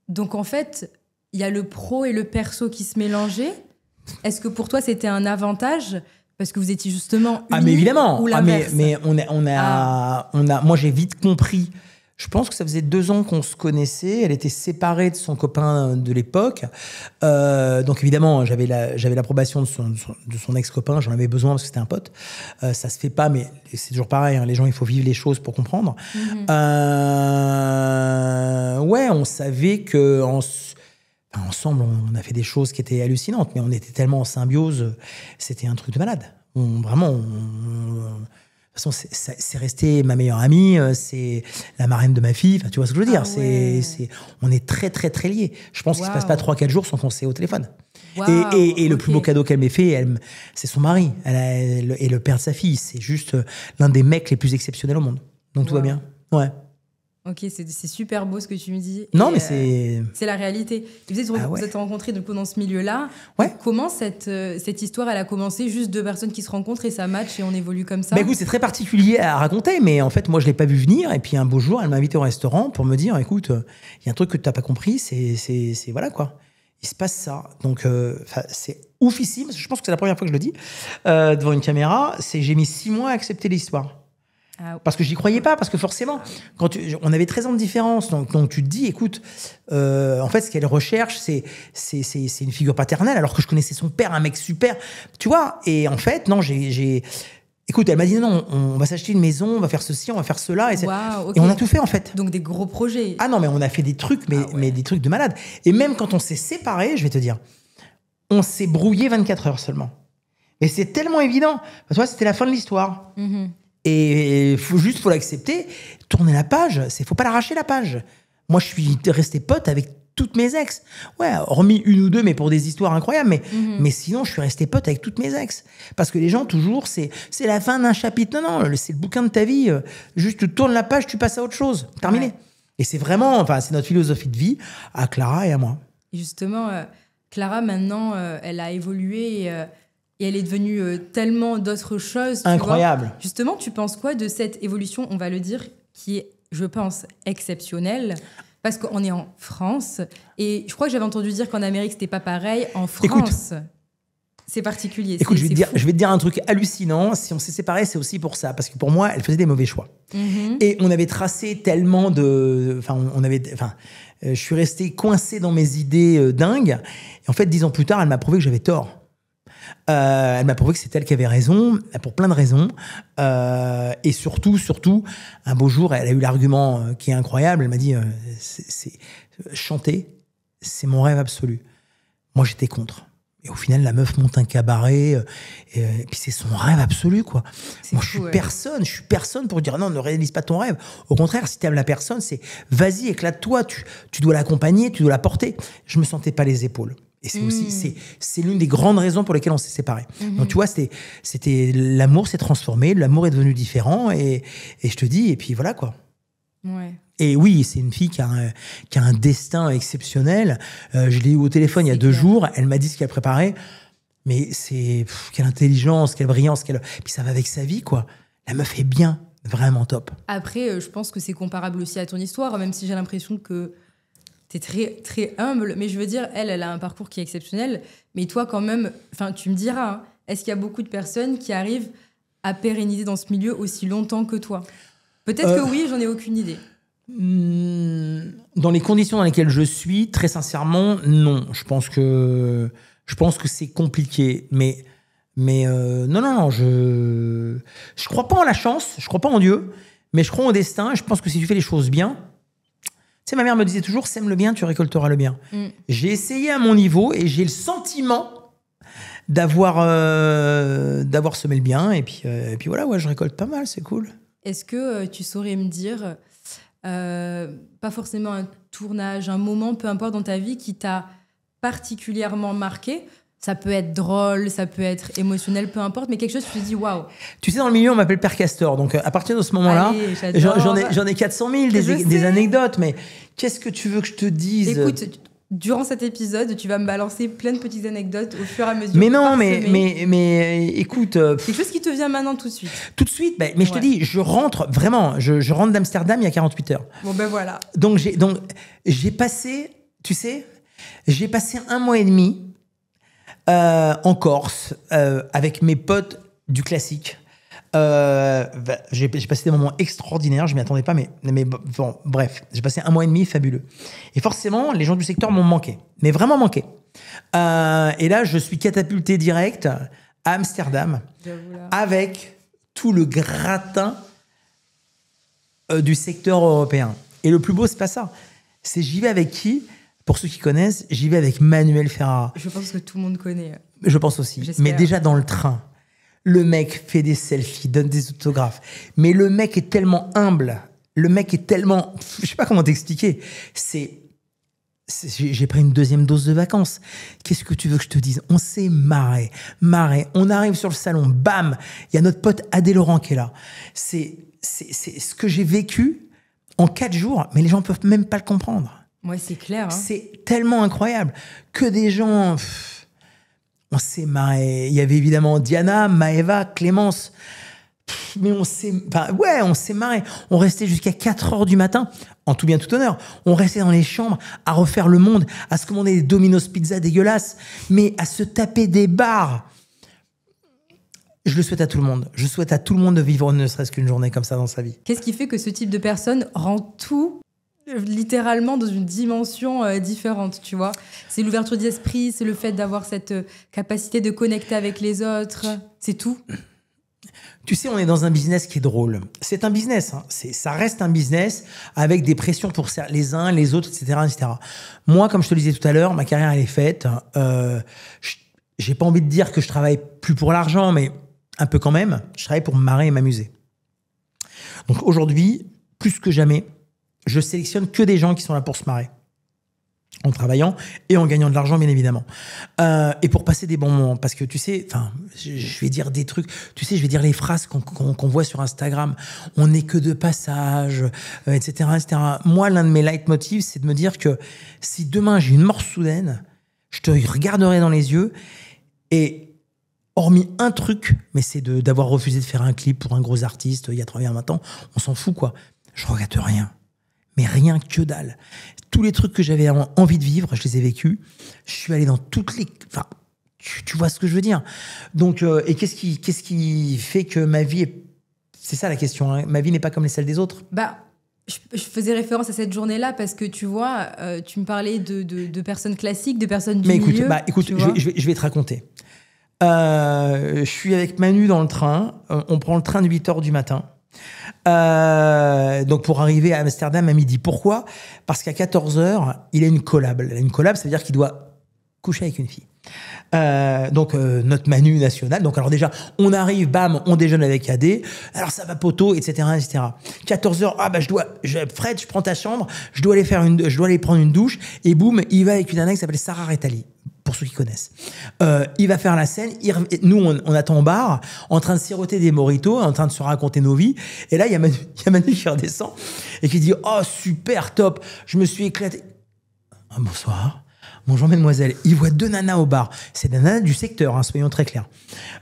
Speaker 2: Donc en fait, il y a le pro et le perso qui se mélangeaient. Est-ce que pour toi, c'était un avantage parce que vous étiez justement unis,
Speaker 1: mais évidemment.
Speaker 2: Ou l'inverse?
Speaker 1: Mais moi, j'ai vite compris. Je pense que ça faisait 2 ans qu'on se connaissait. Elle était séparée de son copain de l'époque. Donc évidemment, j'avais l'approbation de son ex-copain. J'en avais besoin parce que c'était un pote. Ça se fait pas, mais c'est toujours pareil. Hein, les gens, il faut vivre les choses pour comprendre.
Speaker 2: Mm-hmm.
Speaker 1: On savait que Enfin, ensemble, on a fait des choses qui étaient hallucinantes, mais on était tellement en symbiose, c'était un truc de malade. De toute façon, c'est resté ma meilleure amie, c'est la marraine de ma fille. Enfin, tu vois ce que je veux dire?
Speaker 2: Ah ouais.
Speaker 1: On est très, très, très liés. Je pense qu'il ne se passe pas 3-4 jours sans qu'on s'ait au téléphone.
Speaker 2: Waouh,
Speaker 1: Et le
Speaker 2: ok.
Speaker 1: plus beau cadeau qu'elle m'ait fait, c'est son mari. Et le père de sa fille. C'est juste l'un des mecs les plus exceptionnels au monde. Donc tout va
Speaker 2: Waouh.
Speaker 1: bien. Ouais.
Speaker 2: Ok, c'est super beau ce que tu me dis.
Speaker 1: Non,
Speaker 2: Et,
Speaker 1: mais c'est...
Speaker 2: c'est la réalité. Et vous êtes rencontrés du coup, dans ce milieu-là.
Speaker 1: Ouais.
Speaker 2: Comment cette histoire, elle a commencé? Juste deux personnes qui se rencontrent et ça match et on évolue comme ça?
Speaker 1: Bah écoute, c'est très particulier à raconter, mais en fait, moi, je l'ai pas vu venir. Et puis un beau jour, elle m'a invité au restaurant pour me dire, écoute, il y a un truc que tu n'as pas compris, c'est voilà quoi. Il se passe ça. Donc, c'est oufissime. Je pense que c'est la première fois que je le dis devant une caméra. J'ai mis 6 mois à accepter l'histoire.
Speaker 2: Ah,
Speaker 1: Parce que j'y croyais pas, parce que forcément, on avait 13 ans de différence, donc tu te dis, écoute, en fait, ce qu'elle recherche, c'est une figure paternelle, alors que je connaissais son père, un mec super, tu vois. Et en fait, non, écoute, elle m'a dit, non, on va s'acheter une maison, on va faire ceci, on va faire cela,
Speaker 2: wow, ok.
Speaker 1: et on a tout fait, en fait.
Speaker 2: Donc des gros projets.
Speaker 1: Ah non, mais on a fait des trucs, mais des trucs de malade. Et même quand on s'est séparés, je vais te dire, on s'est brouillé 24 heures seulement. Et c'est tellement évident. Tu vois, c'était la fin de l'histoire.
Speaker 2: Mhm.
Speaker 1: Et il faut l'accepter, tourner la page, faut pas l'arracher la page. Moi, je suis resté pote avec toutes mes ex. Ouais, hormis une ou deux, mais pour des histoires incroyables. Mais sinon, je suis resté pote avec toutes mes ex. Parce que les gens, toujours, c'est la fin d'un chapitre. Non, c'est le bouquin de ta vie. Juste, tu tournes la page, tu passes à autre chose. Terminé.
Speaker 2: Ouais.
Speaker 1: Et c'est vraiment, c'est notre philosophie de vie à Clara et à moi.
Speaker 2: Et justement, Clara, maintenant, elle a évolué et elle est devenue tellement d'autres choses. Tu
Speaker 1: Incroyable.
Speaker 2: vois. Justement, tu penses quoi de cette évolution, on va le dire, qui est, je pense, exceptionnelle? Parce qu'on est en France et je crois que j'avais entendu dire qu'en Amérique, c'était pas pareil. En France, c'est particulier.
Speaker 1: Écoute,
Speaker 2: c'est
Speaker 1: je vais te dire un truc hallucinant. Si on s'est séparés, c'est aussi pour ça. Parce que pour moi, elle faisait des mauvais choix. Et on avait tracé tellement de... je suis resté coincé dans mes idées dingues. Et en fait, 10 ans plus tard, elle m'a prouvé que j'avais tort. Elle m'a prouvé que c'est elle qui avait raison, pour plein de raisons. Et surtout, un beau jour, elle a eu l'argument qui est incroyable. Elle m'a dit, chanter, c'est mon rêve absolu. Moi, j'étais contre. Et au final, la meuf monte un cabaret, et puis c'est son rêve absolu, quoi. Moi, je suis personne pour dire non, ne réalise pas ton rêve. Au contraire, si tu aimes la personne, c'est vas-y, éclate-toi, tu dois l'accompagner, tu dois la porter. Je me sentais pas les épaules. Et c'est aussi, c'est l'une des grandes raisons pour lesquelles on s'est séparés. Donc, tu vois, l'amour s'est transformé, l'amour est devenu différent, et je te dis, et puis voilà, quoi.
Speaker 2: Ouais.
Speaker 1: Et oui, c'est une fille qui a un destin exceptionnel. Je l'ai eu au téléphone il y a 2 jours. Elle m'a dit ce qu'elle préparait. Mais quelle intelligence, quelle brillance. Puis ça va avec sa vie, quoi. La meuf est bien, vraiment top.
Speaker 2: Après, je pense que c'est comparable aussi à ton histoire, même si j'ai l'impression que t'es très, très humble. Mais je veux dire, elle a un parcours qui est exceptionnel. Mais toi, quand même, tu me diras, hein, est-ce qu'il y a beaucoup de personnes qui arrivent à pérenniser dans ce milieu aussi longtemps que toi? Peut-être que oui, j'en ai aucune idée.
Speaker 1: Dans les conditions dans lesquelles je suis, très sincèrement, non. Je pense que c'est compliqué. Mais non, je crois pas en la chance, je crois pas en Dieu, mais je crois au destin. Et je pense que si tu fais les choses bien, tu sais, ma mère me disait toujours, sème le bien, tu récolteras le bien. J'ai essayé à mon niveau et j'ai le sentiment d'avoir semé le bien. Et puis voilà, ouais, je récolte pas mal, c'est cool.
Speaker 2: Est-ce que tu saurais me dire, pas forcément un tournage, un moment, peu importe dans ta vie, qui t'a particulièrement marqué? Ça peut être drôle, ça peut être émotionnel, peu importe, mais quelque chose, tu te dis waouh.
Speaker 1: Tu sais, dans le milieu, on m'appelle Père Castor. Donc, à partir de ce moment-là, j'en ai 400 000 des anecdotes. Mais qu'est-ce que tu veux que je te dise?
Speaker 2: Écoute, durant cet épisode, tu vas me balancer plein de petites anecdotes au fur et à mesure.
Speaker 1: Mais non, mais écoute...
Speaker 2: quelque chose qui te vient maintenant tout de suite.
Speaker 1: Tout de suite, mais je te dis, je rentre d'Amsterdam il y a 48 heures.
Speaker 2: Bon, ben voilà.
Speaker 1: Donc, j'ai passé, tu sais, 1 mois et demi en Corse avec mes potes du classique. J'ai passé des moments extraordinaires, je m'y attendais pas, mais bon, bref, j'ai passé 1 mois et demi fabuleux. Et forcément, les gens du secteur m'ont manqué, mais vraiment manqué. Et là, je suis catapulté direct à Amsterdam avec tout le gratin du secteur européen. Et le plus beau, c'est pas ça. C'est j'y vais avec qui? Pour ceux qui connaissent, j'y vais avec Manuel Ferrara.
Speaker 2: Je pense que tout le monde connaît.
Speaker 1: Je pense aussi.
Speaker 2: J'espère.
Speaker 1: Mais déjà dans le train, le mec fait des selfies, donne des autographes. Mais le mec est tellement humble. Le mec est tellement... Je sais pas comment t'expliquer. J'ai pris une deuxième dose de vacances. Qu'est-ce que tu veux que je te dise? On s'est marré. On arrive sur le salon, bam, il y a notre pote Adé Laurent qui est là. C'est ce que j'ai vécu en 4 jours, mais les gens peuvent même pas le comprendre.
Speaker 2: Ouais, c'est clair. Hein.
Speaker 1: C'est tellement incroyable que des gens... on s'est marré. Il y avait évidemment Diana, Maëva, Clémence. Mais on s'est marré. On restait jusqu'à 4h du matin, en tout bien tout honneur. On restait dans les chambres à refaire le monde, à se commander des Domino's Pizza dégueulasses, mais à se taper des bars. Je le souhaite à tout le monde. Je souhaite à tout le monde de vivre ne serait-ce qu'une journée comme ça dans sa vie.
Speaker 2: Qu'est-ce qui fait que ce type de personne rend tout littéralement dans une dimension différente, tu vois? C'est l'ouverture d'esprit, c'est le fait d'avoir cette capacité de connecter avec les autres, c'est tout.
Speaker 1: Tu sais, on est dans un business qui est drôle. C'est un business, hein. Ça reste un business avec des pressions pour les uns, les autres, etc., etc. Moi, comme je te le disais tout à l'heure, ma carrière, elle est faite. J'ai pas envie de dire que je travaille plus pour l'argent, mais un peu quand même. Je travaille pour me marrer et m'amuser. Donc aujourd'hui, plus que jamais, je sélectionne que des gens qui sont là pour se marrer. En travaillant et en gagnant de l'argent, bien évidemment. Et pour passer des bons moments. Parce que tu sais, je vais dire des trucs, tu sais, je vais dire les phrases qu'on voit sur Instagram. On n'est que de passage, etc., etc. Moi, l'un de mes leitmotivs, c'est de me dire que si demain j'ai une mort soudaine, je te regarderai dans les yeux et hormis un truc, mais c'est d'avoir refusé de faire un clip pour un gros artiste il y a 20 ans, on s'en fout, quoi. Je regrette rien. Mais rien que dalle. Tous les trucs que j'avais envie de vivre, je les ai vécus. Je suis allé dans toutes les... Enfin, tu vois ce que je veux dire. Donc, et qu'est-ce qui fait que ma vie est... C'est ça la question, hein. Ma vie n'est pas comme celles des autres.
Speaker 2: Bah, je faisais référence à cette journée-là parce que, tu vois, tu me parlais de personnes classiques, de personnes du milieu.
Speaker 1: Mais écoute, je vais te raconter. Je suis avec Manu dans le train. On prend le train de 8h du matin. Donc pour arriver à Amsterdam à midi. Pourquoi? Parce qu'à 14h, il a une collab. Une collab, ça veut dire qu'il doit coucher avec une fille. Donc notre Manu national. Donc alors déjà, on arrive, bam, on déjeune avec AD. Alors ça va poteau, etc., etc. 14h, Fred, je prends ta chambre, je dois aller prendre une douche. Et boum, il va avec une nana qui s'appelle Sarah Retali. Pour ceux qui connaissent. Il va faire la scène. Nous, on attend au bar, en train de siroter des mojitos, en train de se raconter nos vies. Et là, il y a Manu qui redescend et qui dit « Oh, super, top, je me suis éclaté. » Bonsoir. Bonjour, mesdemoiselles. Il voit 2 nanas au bar. C'est des nanas du secteur, hein, soyons très clairs.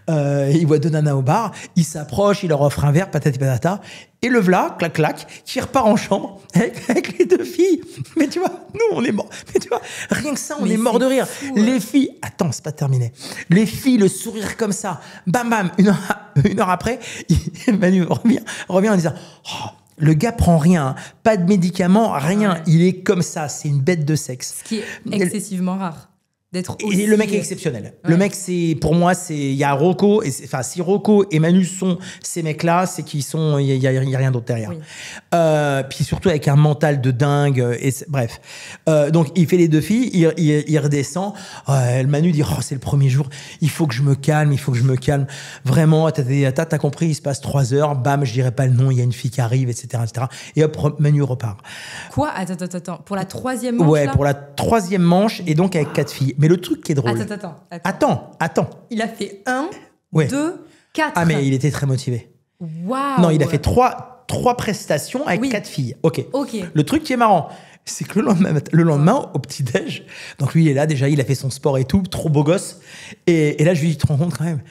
Speaker 1: Il voit 2 nanas au bar. Il s'approche, il leur offre un verre, patati patata. Et le v'là, clac, clac, qui repart en chambre avec les 2 filles. Mais tu vois, nous, on est morts. Mais tu vois, rien que ça, on est morts de rire.
Speaker 2: Fou,
Speaker 1: les filles... Attends, c'est pas terminé. Les filles, le sourire comme ça. Bam, bam. Une heure après, Manu revient en disant... Oh, le gars prend rien, hein. Pas de médicaments, rien. Ouais. Il est comme ça, c'est une bête de sexe.
Speaker 2: Ce qui est excessivement rare. D'être aussi...
Speaker 1: Et le mec est exceptionnel. Ouais. Le mec, pour moi, il y a Rocco, si Rocco et Manu sont ces mecs-là, c'est qu'ils sont, il y a rien d'autre derrière. Oui. Puis surtout avec un mental de dingue, bref. Donc, il fait les 2 filles, il redescend, le Manu dit, oh, c'est le premier jour, il faut que je me calme. Vraiment, t'as compris, il se passe 3 heures, bam, je dirais pas le nom, il y a une fille qui arrive, etc., etc. Et hop, Manu repart.
Speaker 2: Quoi? Attends. Pour la 3e manche?
Speaker 1: Ouais, pour la 3e manche, et donc avec 4 filles. Mais le truc qui est drôle... Attends.
Speaker 2: Il a fait 1, 2, 4.
Speaker 1: Ah, mais il était très motivé.
Speaker 2: Waouh.
Speaker 1: Non, il a fait 3 prestations avec 4 filles. Ok. Le truc qui est marrant, c'est que le lendemain au petit-déj, donc lui, il est là, déjà, il a fait son sport et tout, trop beau gosse. Et là, je lui dis, tu te rends compte quand même,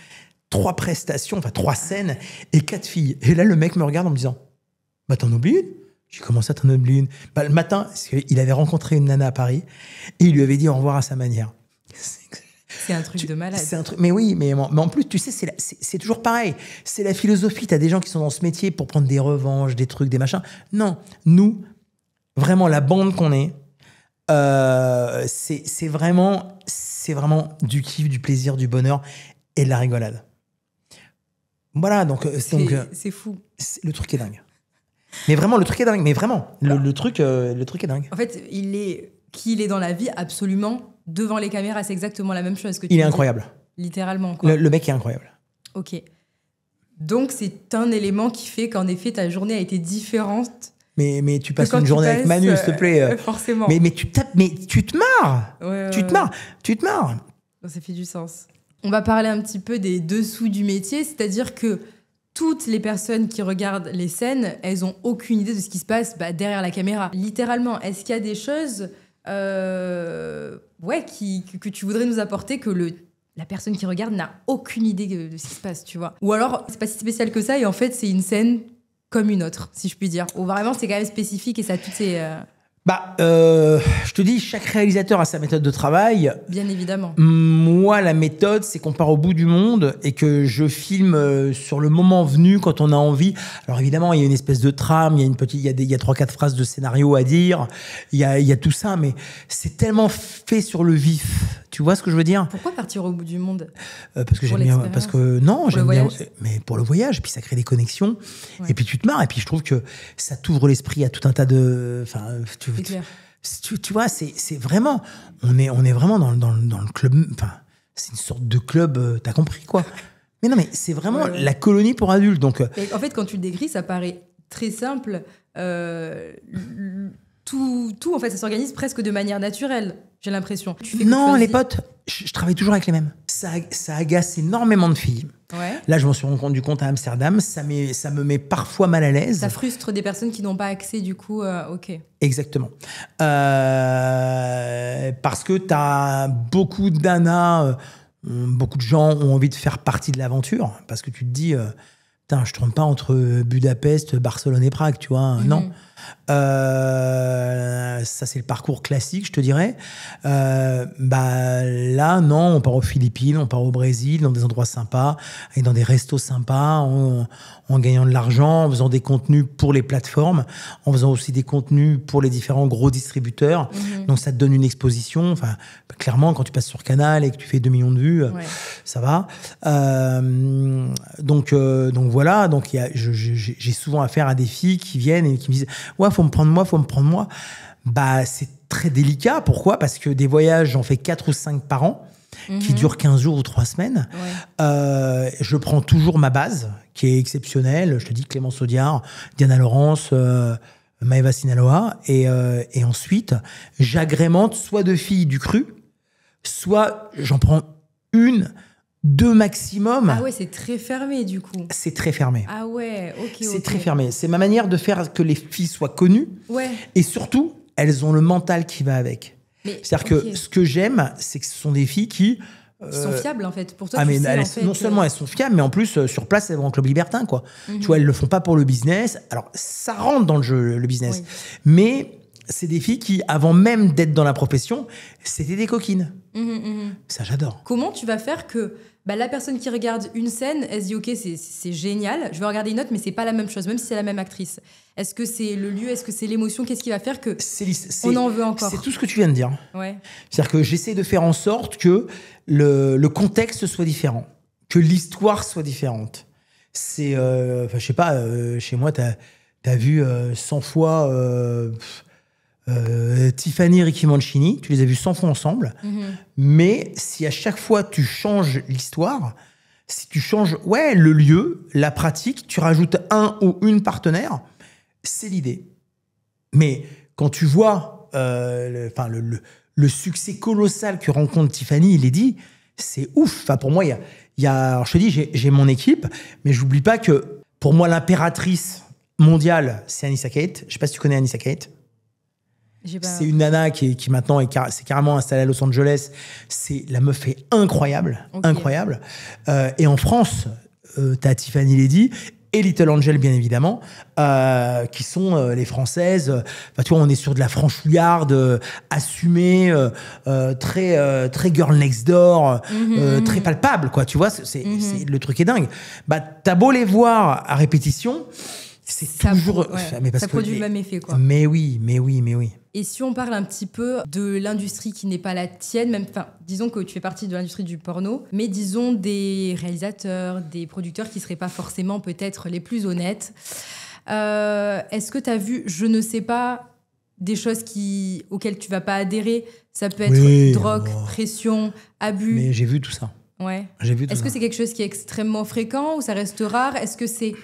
Speaker 1: 3 prestations, 3 scènes et 4 filles. Et là, le mec me regarde en me disant, bah, t'en oublies une? J'ai commencé à t'en oublier une. Bah, le matin, il avait rencontré une nana à Paris et il lui avait dit au revoir à sa manière.
Speaker 2: C'est un truc de malade.
Speaker 1: C'est un truc, mais oui, mais en plus, tu sais, c'est toujours pareil. C'est la philosophie. T'as des gens qui sont dans ce métier pour prendre des revanches, des trucs, des machins. Non, nous, vraiment, la bande qu'on est, c'est vraiment du kiff, du plaisir, du bonheur et de la rigolade. Voilà, donc
Speaker 2: c'est fou.
Speaker 1: Le truc est dingue. Mais vraiment, le truc est dingue. Mais vraiment, le truc est dingue.
Speaker 2: En fait, il est qu'il est dans la vie, absolument, devant les caméras, c'est exactement la même chose que tu
Speaker 1: Il est
Speaker 2: dis.
Speaker 1: incroyable.
Speaker 2: Littéralement, quoi.
Speaker 1: Le mec est incroyable.
Speaker 2: Ok. Donc, c'est un élément qui fait qu'en effet, ta journée a été différente.
Speaker 1: Mais tu passes
Speaker 2: quand
Speaker 1: une
Speaker 2: tu
Speaker 1: journée avec
Speaker 2: passes,
Speaker 1: Manu, s'il te plaît.
Speaker 2: Forcément.
Speaker 1: Mais tu te marres.
Speaker 2: Ouais,
Speaker 1: Tu te marres. Tu te marres.
Speaker 2: Ça fait du sens. On va parler un petit peu des dessous du métier, c'est-à-dire que toutes les personnes qui regardent les scènes, elles ont aucune idée de ce qui se passe derrière la caméra. Littéralement, est-ce qu'il y a des choses que tu voudrais nous apporter que la personne qui regarde n'a aucune idée de ce qui se passe, tu vois? Ou alors, c'est pas si spécial que ça et en fait, c'est une scène comme une autre, si je puis dire. Ou vraiment, c'est quand même spécifique et ça a toutes ses...
Speaker 1: Je te dis, chaque réalisateur a sa méthode de travail.
Speaker 2: Bien évidemment.
Speaker 1: Moi, la méthode, c'est qu'on part au bout du monde et que je filme sur le moment venu quand on a envie. Alors évidemment, il y a une espèce de trame, il y a 3-4 phrases de scénario à dire, il y a tout ça, mais c'est tellement fait sur le vif. Tu vois ce que je veux dire?
Speaker 2: Pourquoi partir au bout du monde?
Speaker 1: Parce que
Speaker 2: Pour
Speaker 1: j'aime bien.
Speaker 2: l'expérience.
Speaker 1: Parce que non, j'aime bien.
Speaker 2: voyage.
Speaker 1: Mais pour le voyage, puis ça crée des connexions.
Speaker 2: Ouais.
Speaker 1: Et puis tu te marres. Et puis je trouve que ça t'ouvre l'esprit à tout un tas de. Enfin,
Speaker 2: C'est clair.
Speaker 1: tu vois, c'est vraiment. On est vraiment dans le club. Enfin, c'est une sorte de club. T'as compris quoi? Mais non, mais c'est vraiment
Speaker 2: Ouais.
Speaker 1: la colonie pour adultes. Donc.
Speaker 2: Et en fait, quand tu le décris, ça paraît très simple. Tout, en fait, ça s'organise presque de manière naturelle, j'ai l'impression. Tu fais que
Speaker 1: Non,
Speaker 2: tu
Speaker 1: les
Speaker 2: choisis.
Speaker 1: potes, je travaille toujours avec les mêmes. Ça agace énormément de filles.
Speaker 2: Ouais.
Speaker 1: Là, je m'en suis rendu compte à Amsterdam. Ça me met parfois mal à l'aise.
Speaker 2: Ça frustre des personnes qui n'ont pas accès, du coup, ok.
Speaker 1: Exactement. Parce que tu as beaucoup d'Anna, beaucoup de gens ont envie de faire partie de l'aventure. Parce que tu te dis, putain, je tourne pas entre Budapest, Barcelone et Prague, tu vois. Non. Ça, c'est le parcours classique, je te dirais. Là, non, on part aux Philippines, on part au Brésil, dans des endroits sympas, et dans des restos sympas, en gagnant de l'argent, en faisant des contenus pour les plateformes, en faisant aussi des contenus pour les différents gros distributeurs. Donc, ça te donne une exposition. Enfin, clairement, quand tu passes sur Canal et que tu fais 2 millions de vues, ça va. Donc voilà. Donc, j'ai souvent affaire à des filles qui viennent et qui me disent « Ouais, faut me prendre moi. » C'est très délicat. Pourquoi? Parce que des voyages, j'en fais 4 ou 5 par an, qui durent 15 jours ou 3 semaines. Je prends toujours ma base, qui est exceptionnelle. Je te dis Clémence Audiard, Diana Laurence, Maëva Sinaloa. Et ensuite, j'agrémente soit de filles du cru, soit j'en prends 1, 2 maximum.
Speaker 2: Ah ouais, c'est très fermé, du coup.
Speaker 1: C'est très fermé.
Speaker 2: Ah ouais, ok.
Speaker 1: C'est très fermé. C'est ma manière de faire que les filles soient connues.
Speaker 2: Ouais.
Speaker 1: Et surtout, elles ont le mental qui va avec. C'est-à-dire que ce que j'aime, c'est que ce sont des filles qui...
Speaker 2: Qui sont fiables, en fait. Pour toi,
Speaker 1: mais non
Speaker 2: que...
Speaker 1: seulement elles sont fiables, mais en plus, sur place, elles vont en club libertin, quoi. Tu vois, elles le font pas pour le business. Alors, ça rentre dans le jeu, le business.
Speaker 2: Oui.
Speaker 1: Mais c'est des filles qui, avant même d'être dans la profession, c'était des coquines. Ça, j'adore.
Speaker 2: Comment tu vas faire que la personne qui regarde une scène, elle se dit « Ok, c'est génial, je vais regarder une autre, mais c'est pas la même chose, même si c'est la même actrice. » Est-ce que c'est le lieu? Est-ce que c'est l'émotion? Qu'est-ce qui va faire que on en veut encore?
Speaker 1: C'est tout ce que tu viens de dire.
Speaker 2: Ouais.
Speaker 1: C'est-à-dire que j'essaie de faire en sorte que le contexte soit différent, que l'histoire soit différente. C'est, je sais pas, chez moi, t'as vu 100 fois Tiffany et Ricky Mancini, tu les as vus 100 fois ensemble, mais si à chaque fois tu changes l'histoire, si tu changes le lieu, la pratique, tu rajoutes un ou une partenaire, c'est l'idée. Mais quand tu vois le succès colossal que rencontre Tiffany et Lady, c'est ouf. Enfin, pour moi, alors je te dis, j'ai mon équipe, mais j'oublie pas que pour moi, l'impératrice mondiale, c'est Anissa Kate. Je sais pas si tu connais Anissa Kate. C'est une nana qui maintenant s'est carrément installée à Los Angeles. La meuf est incroyable, incroyable. Et en France, t'as Tiffany Lady et Little Angel, bien évidemment, qui sont les Françaises. Enfin, tu vois, on est sur de la franchouillarde, assumée, très girl next door, très palpable, quoi. Tu vois, le truc est dingue. T'as beau les voir à répétition, c'est toujours...
Speaker 2: ça produit le même effet, quoi.
Speaker 1: Mais oui.
Speaker 2: Et si on parle un petit peu de l'industrie qui n'est pas la tienne, disons que tu fais partie de l'industrie du porno, mais disons des réalisateurs, des producteurs qui ne seraient pas forcément peut-être les plus honnêtes. Est-ce que tu as vu, je ne sais pas, des choses auxquelles tu vas pas adhérer. Ça peut être drogue, pression, abus.
Speaker 1: Mais j'ai vu tout ça.
Speaker 2: Ouais.
Speaker 1: J'ai vu tout
Speaker 2: Est-ce
Speaker 1: ça.
Speaker 2: que c'est quelque chose qui est extrêmement fréquent ou ça reste rare? Est-ce que c'est...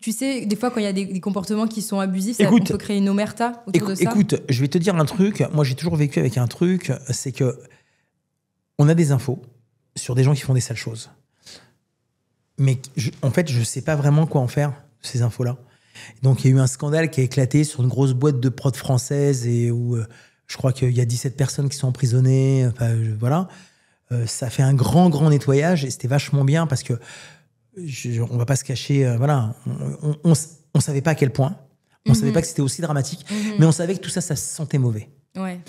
Speaker 2: Tu sais, des fois, quand il y a des comportements qui sont abusifs, on peut créer une omerta autour de ça.
Speaker 1: Écoute, je vais te dire un truc. Moi, j'ai toujours vécu avec un truc, c'est que on a des infos sur des gens qui font des sales choses. Mais en fait, je sais pas vraiment quoi en faire de ces infos-là. Donc, il y a eu un scandale qui a éclaté sur une grosse boîte de prod française et où je crois qu'il y a 17 personnes qui sont emprisonnées. Enfin, voilà. Ça fait un grand nettoyage et c'était vachement bien parce que on va pas se cacher. Voilà. On savait pas à quel point. On savait pas que c'était aussi dramatique. Mais on savait que tout ça, ça se sentait mauvais.
Speaker 2: Ouais.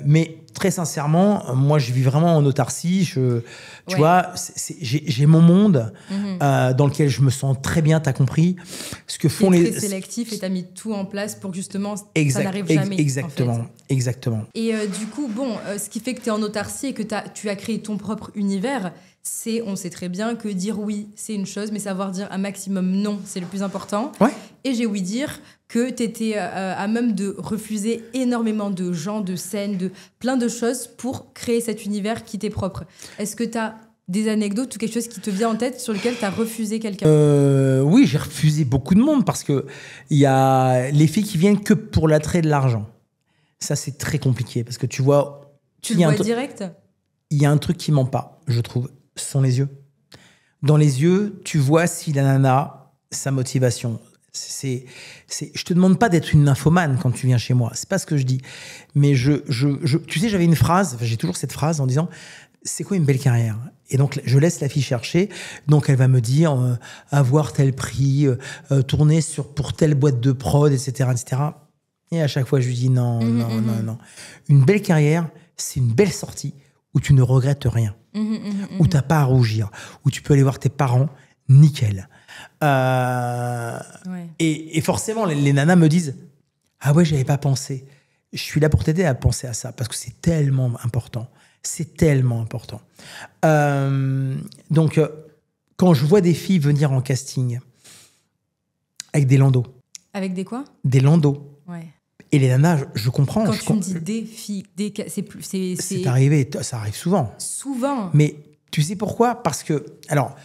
Speaker 1: Mais très sincèrement, moi, je vis vraiment en autarcie. Tu vois, j'ai mon monde dans lequel je me sens très bien. T'as compris ce que font les.
Speaker 2: Très sélectif et t'as mis tout en place pour que justement ça n'arrive jamais.
Speaker 1: Exactement,
Speaker 2: en fait.
Speaker 1: Exactement.
Speaker 2: Et du coup, ce qui fait que t'es en autarcie et que tu as créé ton propre univers, on sait très bien que dire oui, c'est une chose, mais savoir dire un maximum non, c'est le plus important.
Speaker 1: Ouais.
Speaker 2: Et j'ai ouï dire que tu étais à même de refuser énormément de gens, de scènes, de plein de choses pour créer cet univers qui t'est propre. Est-ce que tu as des anecdotes ou quelque chose qui te vient en tête sur lequel tu as refusé quelqu'un?
Speaker 1: Oui, j'ai refusé beaucoup de monde parce qu'il y a les filles qui viennent que pour l'attrait de l'argent. Ça, c'est très compliqué parce que tu vois...
Speaker 2: Tu le vois direct?
Speaker 1: Il y a un truc qui ment pas, je trouve, ce sont les yeux. Dans les yeux, tu vois si la nana, sa motivation... je te demande pas d'être une nymphomane quand tu viens chez moi, c'est pas ce que je dis, mais tu sais, j'avais une phrase, j'ai toujours cette phrase en disant c'est quoi une belle carrière, et donc je laisse la fille chercher, donc elle va me dire avoir tel prix, tourner pour telle boîte de prod, etc., et à chaque fois je lui dis non. Une belle carrière, c'est une belle sortie où tu ne regrettes rien, où t'as pas à rougir, où tu peux aller voir tes parents nickel. Et forcément, les nanas me disent ah ouais, j'avais pas pensé. Je suis là pour t'aider à penser à ça parce que c'est tellement important. C'est tellement important. Donc, quand je vois des filles venir en casting avec des landos.
Speaker 2: Avec des quoi?
Speaker 1: Des landos.
Speaker 2: Ouais. Et
Speaker 1: les nanas, je comprends.
Speaker 2: Quand tu me dis des filles,
Speaker 1: c'est arrivé, ça arrive souvent.
Speaker 2: Souvent.
Speaker 1: Mais tu sais pourquoi? Parce que, alors,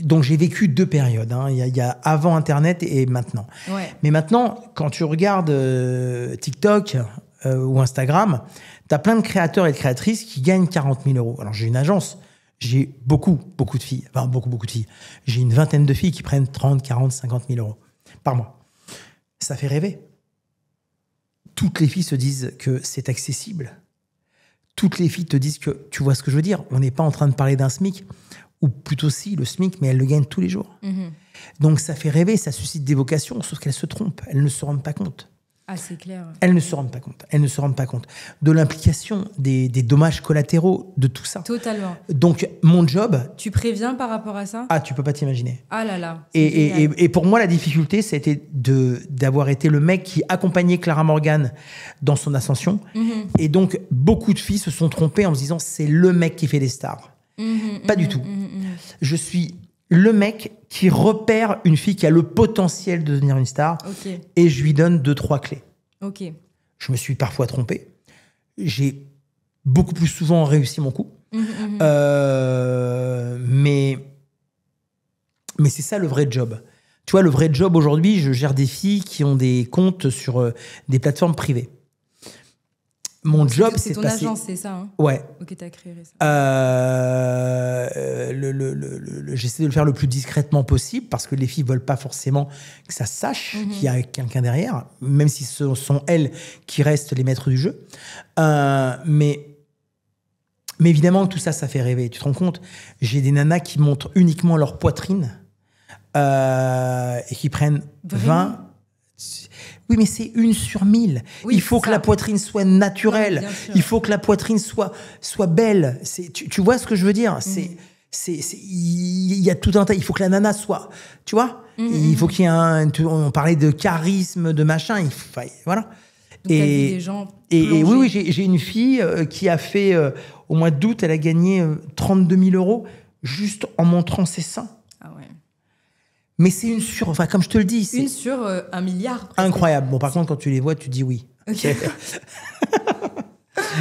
Speaker 1: donc j'ai vécu 2 périodes. Il y a avant Internet et maintenant.
Speaker 2: Ouais.
Speaker 1: Mais maintenant, quand tu regardes TikTok ou Instagram, tu as plein de créateurs et de créatrices qui gagnent 40 000 euros. Alors j'ai une agence, j'ai beaucoup de filles. Enfin, beaucoup de filles. J'ai une vingtaine de filles qui prennent 30, 40, 50 000 euros par mois. Ça fait rêver. Toutes les filles se disent que c'est accessible. Toutes les filles te disent que, tu vois ce que je veux dire, on n'est pas en train de parler d'un SMIC, ou plutôt si, le SMIC, mais elles le gagnent tous les jours. Donc ça fait rêver, ça suscite des vocations, sauf qu'elles se trompent, elles ne se rendent pas compte.
Speaker 2: Ah, c'est clair.
Speaker 1: Elles ne se rendent pas compte de l'implication, des dommages collatéraux, de tout ça.
Speaker 2: Totalement.
Speaker 1: Donc mon job...
Speaker 2: Tu préviens par rapport à ça?
Speaker 1: Ah, tu peux pas t'imaginer.
Speaker 2: Ah là là.
Speaker 1: Et pour moi, la difficulté, c'était d'avoir été le mec qui accompagnait Clara Morgan dans son ascension. Et donc, beaucoup de filles se sont trompées en me disant c'est le mec qui fait des stars. Pas du tout. Je suis le mec qui repère une fille qui a le potentiel de devenir une star et je lui donne 2-3 clés. Je me suis parfois trompé. J'ai beaucoup plus souvent réussi mon coup. Mais c'est ça le vrai job. Tu vois, le vrai job aujourd'hui, je gère des filles qui ont des comptes sur des plateformes privées. Mon job, c'est
Speaker 2: ton agence, c'est ça, hein?
Speaker 1: Ouais.
Speaker 2: Ok, t'as créé ça.
Speaker 1: J'essaie de le faire le plus discrètement possible parce que les filles veulent pas forcément que ça se sache qu'il y a quelqu'un derrière, même si ce sont elles qui restent les maîtres du jeu. Mais évidemment, tout ça, ça fait rêver. Tu te rends compte? J'ai des nanas qui montrent uniquement leur poitrine et qui prennent 20... Oui, mais c'est 1 sur 1000. Oui, il faut que la poitrine soit naturelle. Il faut que la poitrine soit belle. Tu vois ce que je veux dire? Il y a tout un tas. Il faut que la nana soit... Tu vois? Il faut qu'il y ait on parlait de charisme, de machin. Voilà.
Speaker 2: Donc, t'as vu des gens
Speaker 1: oui, j'ai une fille qui a fait... au mois d'août, elle a gagné 32 000 euros juste en montrant ses seins.
Speaker 2: Ah ouais.
Speaker 1: Mais c'est enfin, comme je te le dis, c'est
Speaker 2: Une sur 1 milliard. Presque.
Speaker 1: incroyable. Bon, par contre, quand tu les vois, tu dis oui.
Speaker 2: Ok.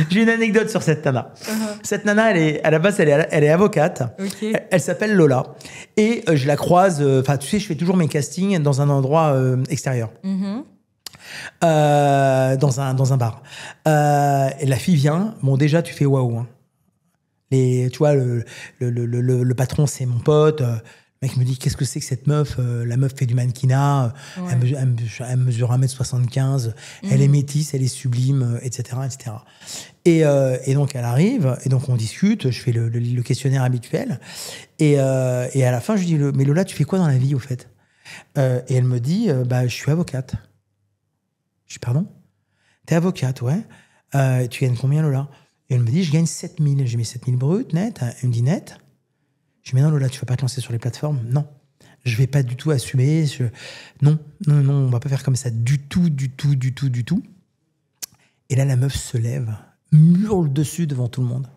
Speaker 1: J'ai une anecdote sur cette nana. Cette nana, à la base, elle est avocate.
Speaker 2: Ok.
Speaker 1: Elle s'appelle Lola. Et je la croise, enfin, tu sais, je fais toujours mes castings dans un endroit extérieur. Dans un bar. Et la fille vient. Bon, déjà, tu fais waouh. Hein. Tu vois, le patron, c'est mon pote. Le mec me dit, qu'est-ce que c'est que cette meuf? La meuf fait du mannequinat.
Speaker 2: Ouais.
Speaker 1: Elle mesure 1m75. Elle est métisse, elle est sublime, etc., etc. Et donc, elle arrive. Et donc, on discute. Je fais le questionnaire habituel. Et à la fin, je lui dis, mais Lola, tu fais quoi dans la vie, au fait? Et elle me dit, je suis avocate. Je dis, pardon? T'es avocate, ouais. Tu gagnes combien, Lola? Et elle me dit, je gagne 7 000. J'ai mis 7 000 bruts, net. Elle me dit, net? Je dis, mais non, Lola, tu vas pas te lancer sur les plateformes? Non. Je vais pas du tout assumer. Non, on va pas faire comme ça. Du tout. Et là, la meuf se lève, hurle dessus devant tout le monde,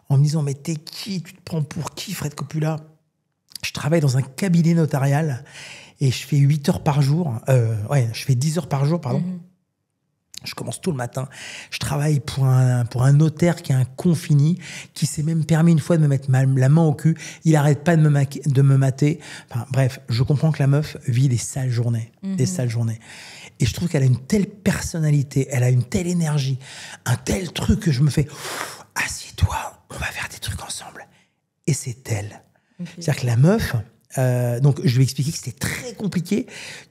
Speaker 1: en me disant, mais t'es qui? Tu te prends pour qui, Fred Coppola? Je travaille dans un cabinet notarial et je fais 8 heures par jour. Je fais 10 heures par jour, pardon. Je commence tôt le matin. Je travaille pour un notaire qui a un con fini, qui s'est même permis une fois de me mettre la main au cul. Il arrête pas de me mater. Enfin, bref, je comprends que la meuf vit des sales journées. Des sales journées. Et je trouve qu'elle a une telle personnalité, elle a une telle énergie, un tel truc que je me fais « Assieds-toi, on va faire des trucs ensemble. » Et c'est elle. Okay. C'est-à-dire que la meuf... donc, je vais expliquer que c'était très compliqué,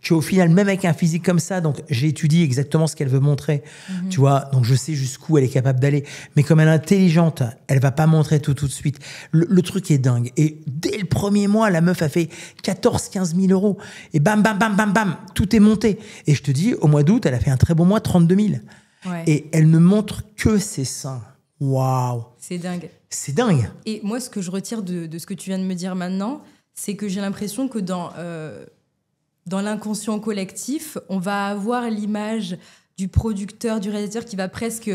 Speaker 1: qu'au final, même avec un physique comme ça, donc j'ai étudié exactement ce qu'elle veut montrer, tu vois, donc je sais jusqu'où elle est capable d'aller, mais comme elle est intelligente, elle va pas montrer tout de suite. Le truc est dingue. Et dès le premier mois, la meuf a fait 14-15 000 euros. Et bam, tout est monté. Et je te dis, au mois d'août, elle a fait un très bon mois, 32 000. Ouais. Et elle ne montre que ses seins. Waouh.
Speaker 2: C'est dingue.
Speaker 1: C'est dingue.
Speaker 2: Et moi, ce que je retire de ce que tu viens de me dire maintenant, c'est que j'ai l'impression que dans l'inconscient collectif, on va avoir l'image du producteur, du réalisateur qui va presque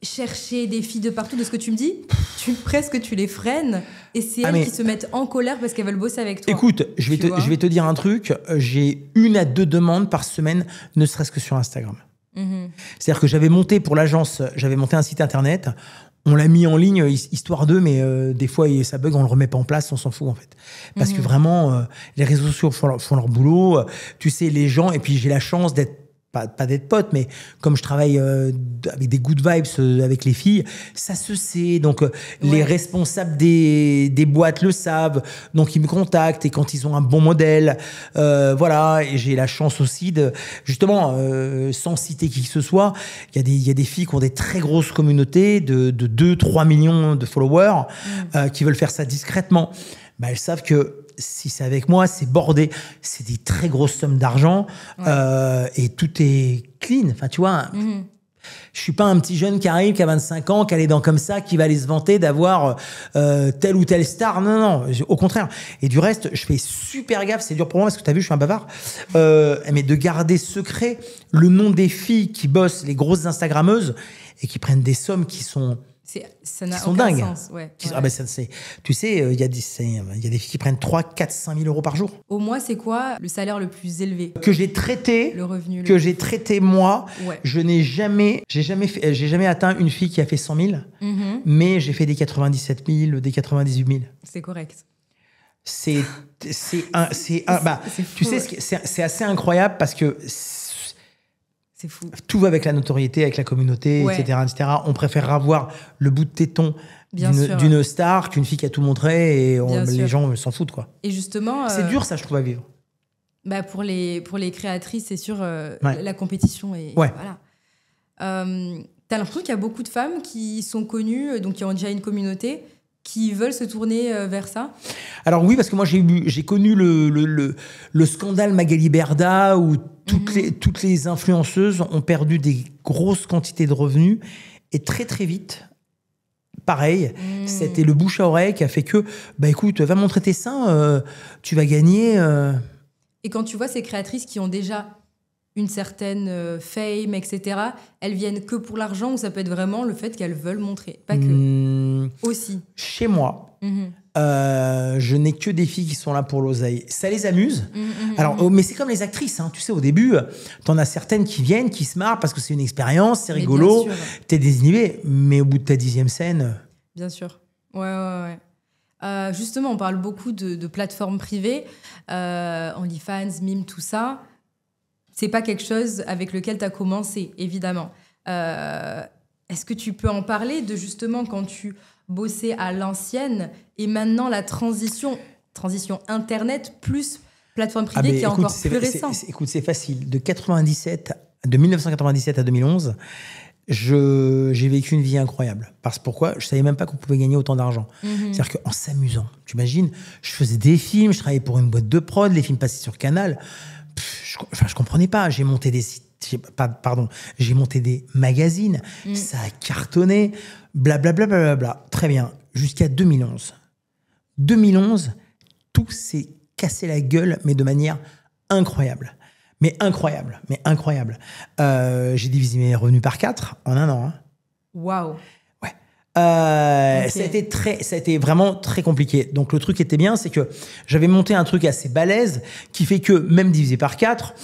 Speaker 2: chercher des filles de partout. De ce que tu me dis, tu les freines et c'est elles qui se mettent en colère parce qu'elles veulent bosser avec toi.
Speaker 1: Écoute, je vais te dire un truc. J'ai 1 à 2 demandes par semaine, ne serait-ce que sur Instagram. C'est-à-dire que j'avais monté pour l'agence, j'avais monté un site internet. On l'a mis en ligne, histoire d'eux, mais des fois, ça bug, on le remet pas en place, on s'en fout, en fait. Parce que vraiment, les réseaux sociaux font leur boulot. Tu sais, les gens, et puis j'ai la chance d'être, pas d'être pote, mais comme je travaille avec des good vibes avec les filles, ça se sait. Donc, les responsables des boîtes le savent. Donc, ils me contactent et quand ils ont un bon modèle, voilà. Et j'ai la chance aussi justement, sans citer qui que ce soit, il y a des filles qui ont des très grosses communautés de 2-3 millions de followers qui veulent faire ça discrètement. Bah, elles savent que si c'est avec moi, c'est bordé. C'est des très grosses sommes d'argent et tout est clean. Enfin, tu vois, je suis pas un petit jeune qui arrive, qui a 25 ans, qui a les dents comme ça, qui va aller se vanter d'avoir telle ou telle star. Non, au contraire. Et du reste, je fais super gaffe. C'est dur pour moi parce que tu as vu, je suis un bavard. Mais de garder secret le nom des filles qui bossent, les grosses Instagrammeuses, et qui prennent des sommes qui sont...
Speaker 2: Ça n'a
Speaker 1: qui sont
Speaker 2: aucun
Speaker 1: dingues.
Speaker 2: Sens. Ouais.
Speaker 1: Ah ben tu sais, il y a des filles qui prennent 3, 4, 5 000 euros par jour.
Speaker 2: Au mois, c'est quoi le salaire le plus élevé?
Speaker 1: Que j'ai traité,
Speaker 2: le revenu
Speaker 1: j'ai traité moi. Ouais. J'ai jamais atteint une fille qui a fait 100 000, mais j'ai fait des 97 000, des 98 000.
Speaker 2: C'est correct.
Speaker 1: C'est tu sais, c'est assez incroyable parce que
Speaker 2: c'est fou.
Speaker 1: Tout va avec la notoriété, avec la communauté, etc. On préférera voir le bout de téton d'une star qu'une fille qui a tout montré et les gens s'en foutent, quoi.
Speaker 2: Et justement...
Speaker 1: c'est dur, ça, je trouve, à vivre.
Speaker 2: Bah pour les créatrices, c'est sûr, la compétition est... Voilà. T'as l'impression qu'il y a beaucoup de femmes qui sont connues, donc qui ont déjà une communauté, qui veulent se tourner vers ça?
Speaker 1: Alors oui, parce que moi, j'ai connu le scandale Magali Berda où toutes les influenceuses ont perdu des grosses quantités de revenus et très, très vite. Pareil, c'était le bouche à oreille qui a fait que, bah écoute, va montrer tes seins, tu vas gagner.
Speaker 2: Et quand tu vois ces créatrices qui ont déjà une certaine fame, etc., elles viennent que pour l'argent ou ça peut être vraiment le fait qu'elles veulent montrer, pas que... Aussi.
Speaker 1: Chez moi, je n'ai que des filles qui sont là pour l'oseille. Ça les amuse. Alors, mais c'est comme les actrices. Hein. Tu sais, au début, t'en as certaines qui viennent, qui se marrent parce que c'est une expérience, c'est rigolo. T'es désinhibé. Mais au bout de ta 10e scène...
Speaker 2: Bien sûr. Ouais. Justement, on parle beaucoup de plateformes privées. OnlyFans, Mime, tout ça. C'est pas quelque chose avec lequel tu as commencé, évidemment. Est-ce que tu peux en parler de justement quand tu bossais à l'ancienne et maintenant la transition Internet plus plateforme privée qui est encore plus récente?
Speaker 1: Écoute, c'est facile. De 1997 à 2011, j'ai vécu une vie incroyable. Pourquoi? Je savais même pas qu'on pouvait gagner autant d'argent. C'est-à-dire qu'en s'amusant, tu imagines, je faisais des films, je travaillais pour une boîte de prod, les films passaient sur Canal. Je comprenais pas. J'ai monté des sites. J'ai monté des magazines, ça a cartonné, blablabla. Très bien, jusqu'à 2011. 2011, tout s'est cassé la gueule, mais de manière incroyable. Mais incroyable. J'ai divisé mes revenus par 4 en un an. Hein.
Speaker 2: Waouh.
Speaker 1: Ouais. Ça a été vraiment très compliqué. Donc le truc qui était bien, c'est que j'avais monté un truc assez balèze qui fait que même divisé par 4,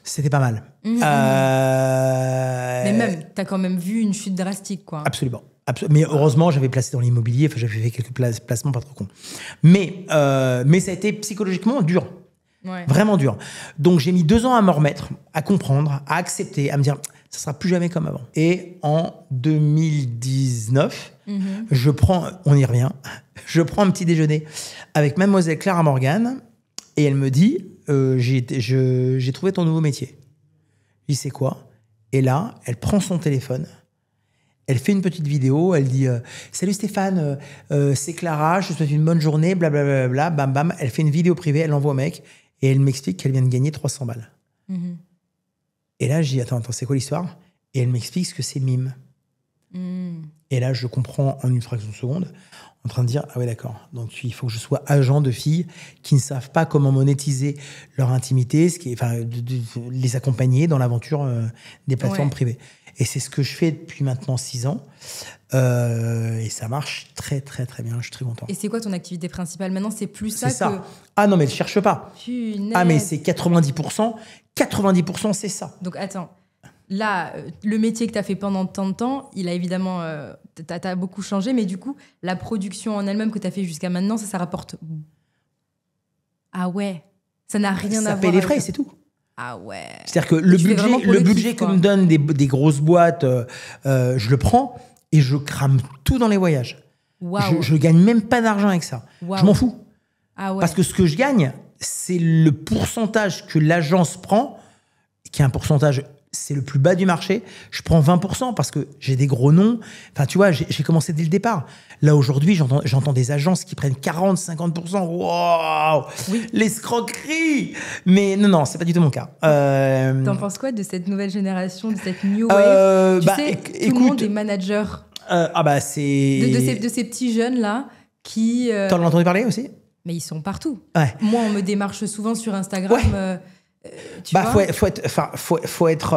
Speaker 1: c'était pas mal.
Speaker 2: Mais même, t'as quand même vu une chute drastique, quoi.
Speaker 1: Absolument. Mais heureusement, j'avais placé dans l'immobilier, j'avais fait quelques placements pas trop cons. Mais ça a été psychologiquement dur.
Speaker 2: Ouais.
Speaker 1: Vraiment dur. Donc j'ai mis 2 ans à me remettre, à comprendre, à accepter, à me dire ça sera plus jamais comme avant. Et en 2019, on y revient, je prends un petit déjeuner avec mademoiselle Clara Morgan et elle me dit j'ai trouvé ton nouveau métier. Je dis c'est quoi? Et là, elle prend son téléphone, elle fait une petite vidéo, elle dit salut Stéphane, c'est Clara, je te souhaite une bonne journée, blablabla, bam bam. Elle fait une vidéo privée, elle l'envoie au mec et elle m'explique qu'elle vient de gagner 300 balles. Et là, je dis attends, c'est quoi l'histoire? Et elle m'explique ce que c'est Mime. Et là, je comprends en une fraction de seconde, en train de dire ah ouais d'accord, donc il faut que je sois agent de filles qui ne savent pas comment monétiser leur intimité, les accompagner dans l'aventure des plateformes privées. Et c'est ce que je fais depuis maintenant 6 ans. Et ça marche très, très, très bien. Je suis très content.
Speaker 2: Et c'est quoi ton activité principale maintenant? C'est plus ça que...
Speaker 1: Ah non, mais ne cherche pas.
Speaker 2: Punaise.
Speaker 1: Ah, mais c'est 90%. 90%, c'est ça.
Speaker 2: Donc, attends. Là, le métier que tu as fait pendant tant de temps, il a évidemment... t'as beaucoup changé, mais du coup, la production en elle-même que tu as fait jusqu'à maintenant, ça rapporte... Ah ouais. Ça n'a rien à voir.
Speaker 1: Ça paye les frais, c'est tout.
Speaker 2: Ah ouais.
Speaker 1: C'est-à-dire que le budget que me donnent des grosses boîtes, je le prends et je crame tout dans les voyages.
Speaker 2: Wow.
Speaker 1: Je gagne même pas d'argent avec ça.
Speaker 2: Wow.
Speaker 1: Je m'en fous.
Speaker 2: Ah ouais.
Speaker 1: Parce que ce que je gagne, c'est le pourcentage que l'agence prend, qui est un pourcentage, c'est le plus bas du marché. Je prends 20% parce que j'ai des gros noms. Enfin, tu vois, j'ai commencé dès le départ. Là, aujourd'hui, j'entends des agences qui prennent 40, 50%. Waouh!
Speaker 2: Oui.
Speaker 1: L'escroquerie! Mais non, c'est pas du tout mon cas.
Speaker 2: T'en penses quoi de cette nouvelle génération, de cette new wave? Tu sais, tout le monde est manager.
Speaker 1: C'est...
Speaker 2: De ces petits jeunes-là qui...
Speaker 1: T'en as entendu parler aussi?
Speaker 2: Mais ils sont partout.
Speaker 1: Ouais.
Speaker 2: Moi, on me démarche souvent sur Instagram.
Speaker 1: Ouais.
Speaker 2: Tu vois,
Speaker 1: faut être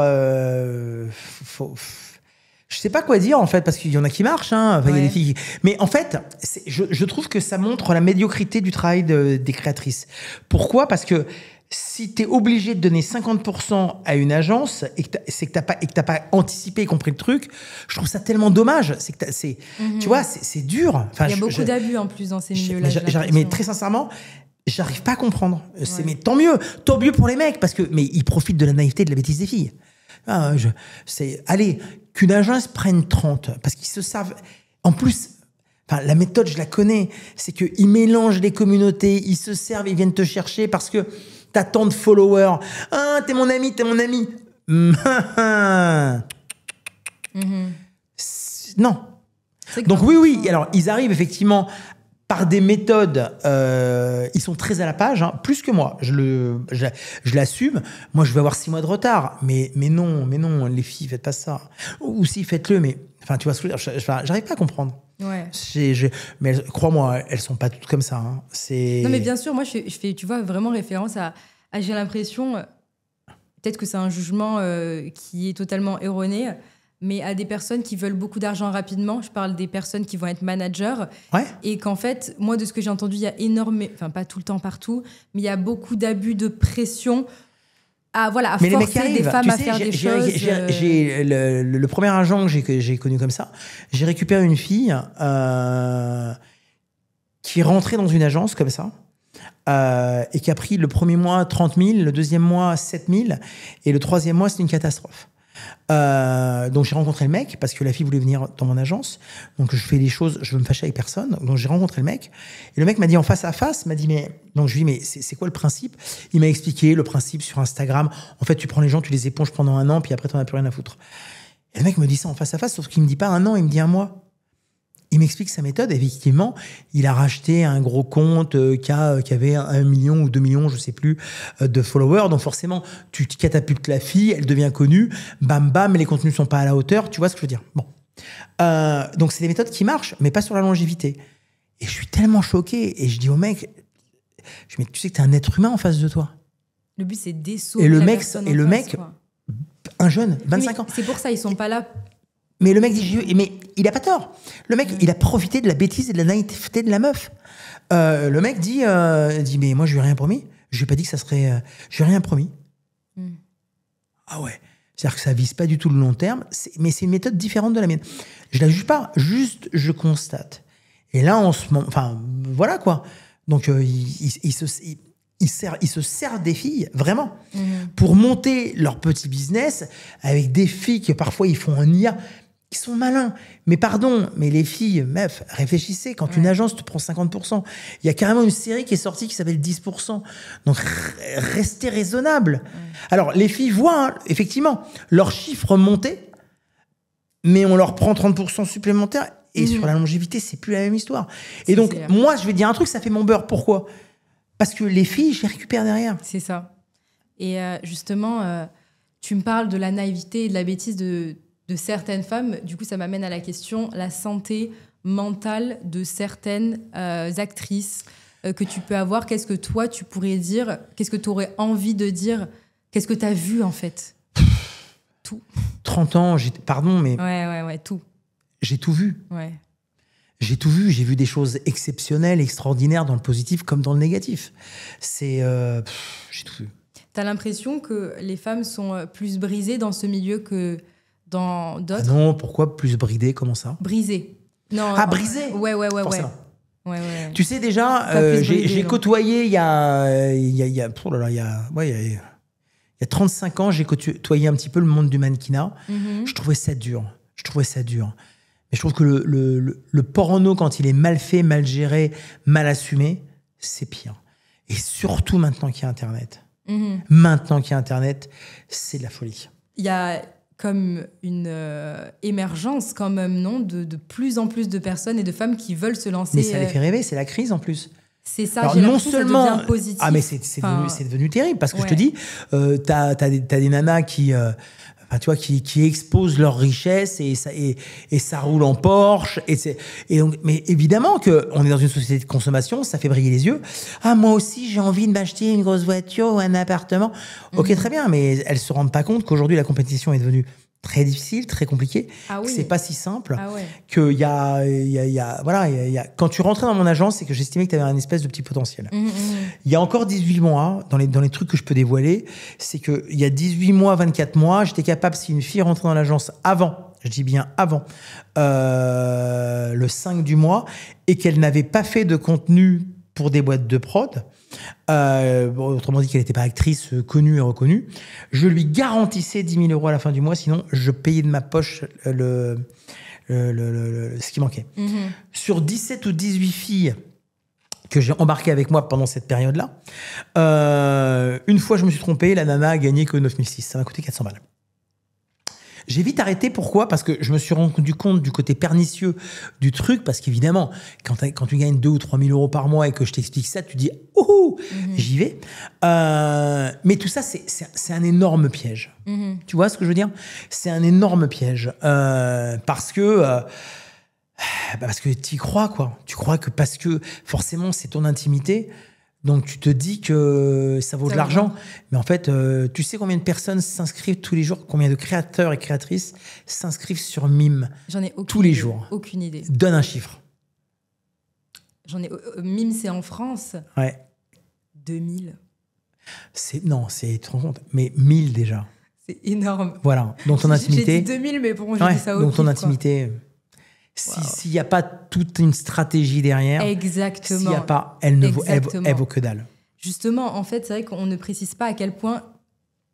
Speaker 1: je sais pas quoi dire en fait parce qu'il y en a qui marchent hein. Enfin, il y a des filles mais en fait je trouve que ça montre la médiocrité du travail des créatrices. Pourquoi? Parce que si tu es obligé de donner 50% à une agence et que t'as pas anticipé et compris le truc, je trouve ça tellement dommage. Tu vois, c'est dur. Enfin,
Speaker 2: il y a beaucoup d'abus en plus dans ces milieux-là.
Speaker 1: Mais très sincèrement, j'arrive pas à comprendre. Mais tant mieux pour les mecs parce que mais ils profitent de la naïveté et de la bêtise des filles. Allez, qu'une agence prenne 30 parce qu'ils se savent. En plus, la méthode je la connais, c'est que ils mélangent les communautés, ils se servent, ils viennent te chercher parce que t'as tant de followers. Ah, t'es mon ami. Non. Donc oui. Alors ils arrivent effectivement par des méthodes, ils sont très à la page, hein, plus que moi. Je l'assume. Moi, je vais avoir 6 mois de retard. Mais non, les filles, faites pas ça. Ou si, faites-le. Mais enfin, tu vois ce que je veux dire. J'arrive pas à comprendre.
Speaker 2: Ouais.
Speaker 1: Mais crois-moi, elles sont pas toutes comme ça. Hein.
Speaker 2: Non, mais bien sûr, moi, je fais, tu vois, vraiment référence à j'ai l'impression, peut-être que c'est un jugement qui est totalement erroné, mais à des personnes qui veulent beaucoup d'argent rapidement. Je parle des personnes qui vont être managers.
Speaker 1: Ouais.
Speaker 2: Et qu'en fait, moi, de ce que j'ai entendu, il y a énormément, enfin pas tout le temps partout, mais il y a beaucoup d'abus de pression à
Speaker 1: mais
Speaker 2: forcer des femmes à faire des choses.
Speaker 1: J'ai le premier agent que j'ai connu comme ça, j'ai récupéré une fille qui est rentrée dans une agence comme ça. Et qui a pris le premier mois 30 000, le deuxième mois 7 000, et le troisième mois, c'était une catastrophe. Donc j'ai rencontré le mec, parce que la fille voulait venir dans mon agence. Donc je fais des choses, je veux me fâcher avec personne. Donc j'ai rencontré le mec, et le mec m'a dit en face à face, donc je lui ai dit, mais c'est quoi le principe? Il m'a expliqué le principe sur Instagram. En fait, tu prends les gens, tu les éponges pendant 1 an, puis après, t'en as plus rien à foutre. Et le mec me dit ça en face à face, sauf qu'il me dit pas 1 an, il me dit 1 mois. Il m'explique sa méthode. Effectivement, il a racheté un gros compte qui avait 1 million ou 2 millions, je sais plus, de followers. Donc forcément, tu catapultes la fille, elle devient connue. Bam, bam, les contenus sont pas à la hauteur. Tu vois ce que je veux dire? Bon. Donc c'est des méthodes qui marchent, mais pas sur la longévité. Et je suis tellement choqué. Et je dis au mec, mais tu sais que t'es un être humain en face de toi.
Speaker 2: Le but, c'est d'essouffler.
Speaker 1: Et le mec, un jeune, 25 ans.
Speaker 2: C'est pour ça, ils sont pas là.
Speaker 1: Mais le mec dit, mais il a pas tort. Le mec, il a profité de la bêtise et de la naïveté de la meuf. Le mec dit, mais moi, je lui ai rien promis. Je lui ai pas dit que ça serait... je lui ai rien promis. Ah ouais. C'est-à-dire que ça vise pas du tout le long terme, mais c'est une méthode différente de la mienne. Je la juge pas, juste je constate. Et là, en ce moment... Enfin, voilà quoi. Donc, il se sert des filles, vraiment, pour monter leur petit business avec des filles que parfois ils font un IA... Ils sont malins. Mais pardon, mais les filles, meuf, réfléchissez. Quand une agence te prend 50%, il y a carrément une série qui est sortie qui s'appelle 10%. Donc, restez raisonnable. Alors, les filles voient, effectivement, leurs chiffres monter, mais on leur prend 30% supplémentaires. Et sur la longévité, c'est plus la même histoire. Et donc, moi, je vais dire un truc, ça fait mon beurre. Pourquoi? Parce que les filles, je les récupère derrière.
Speaker 2: C'est ça. Et justement, tu me parles de la naïveté et de la bêtise de certaines femmes. Du coup, ça m'amène à la question, la santé mentale de certaines actrices que tu peux avoir. Qu'est-ce que toi, tu pourrais dire? Qu'est-ce que tu aurais envie de dire? Qu'est-ce que tu as vu, en fait? Tout.
Speaker 1: 30 ans, pardon, mais...
Speaker 2: Ouais, tout.
Speaker 1: J'ai tout vu.
Speaker 2: Ouais.
Speaker 1: J'ai tout vu. J'ai vu des choses exceptionnelles, extraordinaires, dans le positif comme dans le négatif. J'ai tout vu.
Speaker 2: T'as l'impression que les femmes sont plus brisées dans ce milieu que dans d'autres?
Speaker 1: Ah non, pourquoi plus bridées? Comment ça?
Speaker 2: Brisées. Non.
Speaker 1: Ah, brisées?
Speaker 2: Ouais.
Speaker 1: Forcément.
Speaker 2: Ouais.
Speaker 1: Tu sais déjà, j'ai côtoyé il y a 35 ans, j'ai côtoyé un petit peu le monde du mannequinat. Je trouvais ça dur. Mais je trouve que le porno, quand il est mal fait, mal géré, mal assumé, c'est pire. Et surtout maintenant qu'il y a Internet. Maintenant qu'il y a Internet, c'est de la folie.
Speaker 2: Il y a comme une émergence quand même, non, de plus en plus de personnes et de femmes qui veulent se lancer.
Speaker 1: Mais ça les fait rêver, c'est la crise en plus.
Speaker 2: C'est ça,
Speaker 1: alors,
Speaker 2: j'ai
Speaker 1: non
Speaker 2: l'impression
Speaker 1: seulement,
Speaker 2: que ça devient positif.
Speaker 1: Ah mais c'est devenu terrible, parce que je te dis, t'as des nanas qui exposent leur richesse et ça roule en Porsche. Donc, mais évidemment qu'on est dans une société de consommation, ça fait briller les yeux. Ah, moi aussi, j'ai envie de m'acheter une grosse voiture ou un appartement. Ok, très bien, mais elles se rendent pas compte qu'aujourd'hui, la compétition est devenue très difficile, très compliqué.
Speaker 2: Ah oui.
Speaker 1: C'est pas si simple.
Speaker 2: Ah ouais.
Speaker 1: Qu'il y a, quand tu rentrais dans mon agence, c'est que j'estimais que tu avais un espèce de petit potentiel. Il y a encore 18 mois, dans les trucs que je peux dévoiler, c'est qu'il y a 18 mois, 24 mois, j'étais capable, si une fille rentrait dans l'agence avant, je dis bien avant, le 5 du mois, et qu'elle n'avait pas fait de contenu pour des boîtes de prod, autrement dit qu'elle n'était pas actrice connue et reconnue, je lui garantissais 10 000 € à la fin du mois, sinon je payais de ma poche ce qui manquait. Sur 17 ou 18 filles que j'ai embarquées avec moi pendant cette période-là, une fois je me suis trompé, la nana a gagné que 9 600. Ça m'a coûté 400 balles. J'ai vite arrêté. Pourquoi? Parce que je me suis rendu compte du côté pernicieux du truc. Parce qu'évidemment, quand tu gagnes 2 ou 3 000 € par mois et que je t'explique ça, tu dis « Ouh, j'y vais ». Mais tout ça, c'est un énorme piège. Tu vois ce que je veux dire? C'est un énorme piège. Parce que tu y crois, quoi. Tu crois que parce que forcément, c'est ton intimité. Donc, tu te dis que ça vaut de
Speaker 2: Ça vaut
Speaker 1: l'argent.
Speaker 2: le
Speaker 1: Mais en fait, tu sais combien de personnes s'inscrivent tous les jours, combien de créateurs et créatrices s'inscrivent sur Mime
Speaker 2: J'en ai aucune
Speaker 1: tous les
Speaker 2: idée.
Speaker 1: jours.
Speaker 2: Aucune idée.
Speaker 1: Donne un chiffre.
Speaker 2: Mime, c'est en France.
Speaker 1: Ouais.
Speaker 2: 2000.
Speaker 1: Non, c'est trop compte. Mais 1000 déjà.
Speaker 2: C'est énorme.
Speaker 1: Voilà. Donc, ton
Speaker 2: J'ai
Speaker 1: intimité.
Speaker 2: dit 2000, mais bon, j'ai
Speaker 1: Ouais,
Speaker 2: dit ça au
Speaker 1: donc, ton
Speaker 2: pif, quoi.
Speaker 1: intimité. S'il n'y a pas toute une stratégie derrière,
Speaker 2: Exactement.
Speaker 1: s'il n'y a pas, elle ne vaut,
Speaker 2: Exactement.
Speaker 1: elle vaut que dalle.
Speaker 2: Justement, en fait, c'est vrai qu'on ne précise pas à quel point...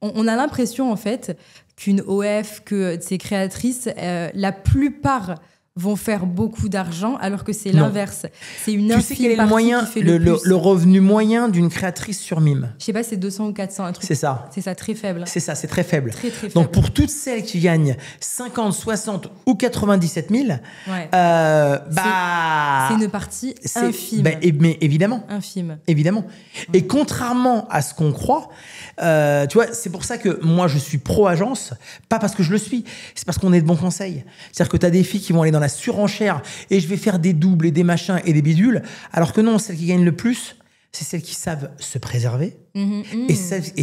Speaker 2: On a l'impression, en fait, qu'une OF, que ces créatrices, la plupart vont faire beaucoup d'argent, alors que c'est
Speaker 1: Non.
Speaker 2: l'inverse. C'est une
Speaker 1: Tu sais quel est
Speaker 2: infime
Speaker 1: le
Speaker 2: partie
Speaker 1: moyen,
Speaker 2: qui fait le plus.
Speaker 1: le revenu moyen d'une créatrice sur Mime?
Speaker 2: Je sais pas, c'est 200 ou 400, un truc.
Speaker 1: C'est ça.
Speaker 2: C'est ça, très faible.
Speaker 1: C'est ça, c'est très faible.
Speaker 2: Très, très faible.
Speaker 1: Donc, pour toutes celles qui gagnent 50, 60 ou 97 000,
Speaker 2: Ouais.
Speaker 1: bah...
Speaker 2: C'est une partie
Speaker 1: c'est-
Speaker 2: infime.
Speaker 1: mais évidemment.
Speaker 2: Infime.
Speaker 1: Évidemment. Et contrairement à ce qu'on croit, tu vois, c'est pour ça que moi, je suis pro-agence, pas parce que je le suis, c'est parce qu'on est de bons conseils. C'est-à-dire que tu as des filles qui vont aller dans la surenchère et je vais faire des doubles et des machins et des bidules, alors que non, celles qui gagnent le plus, c'est celles qui savent se préserver et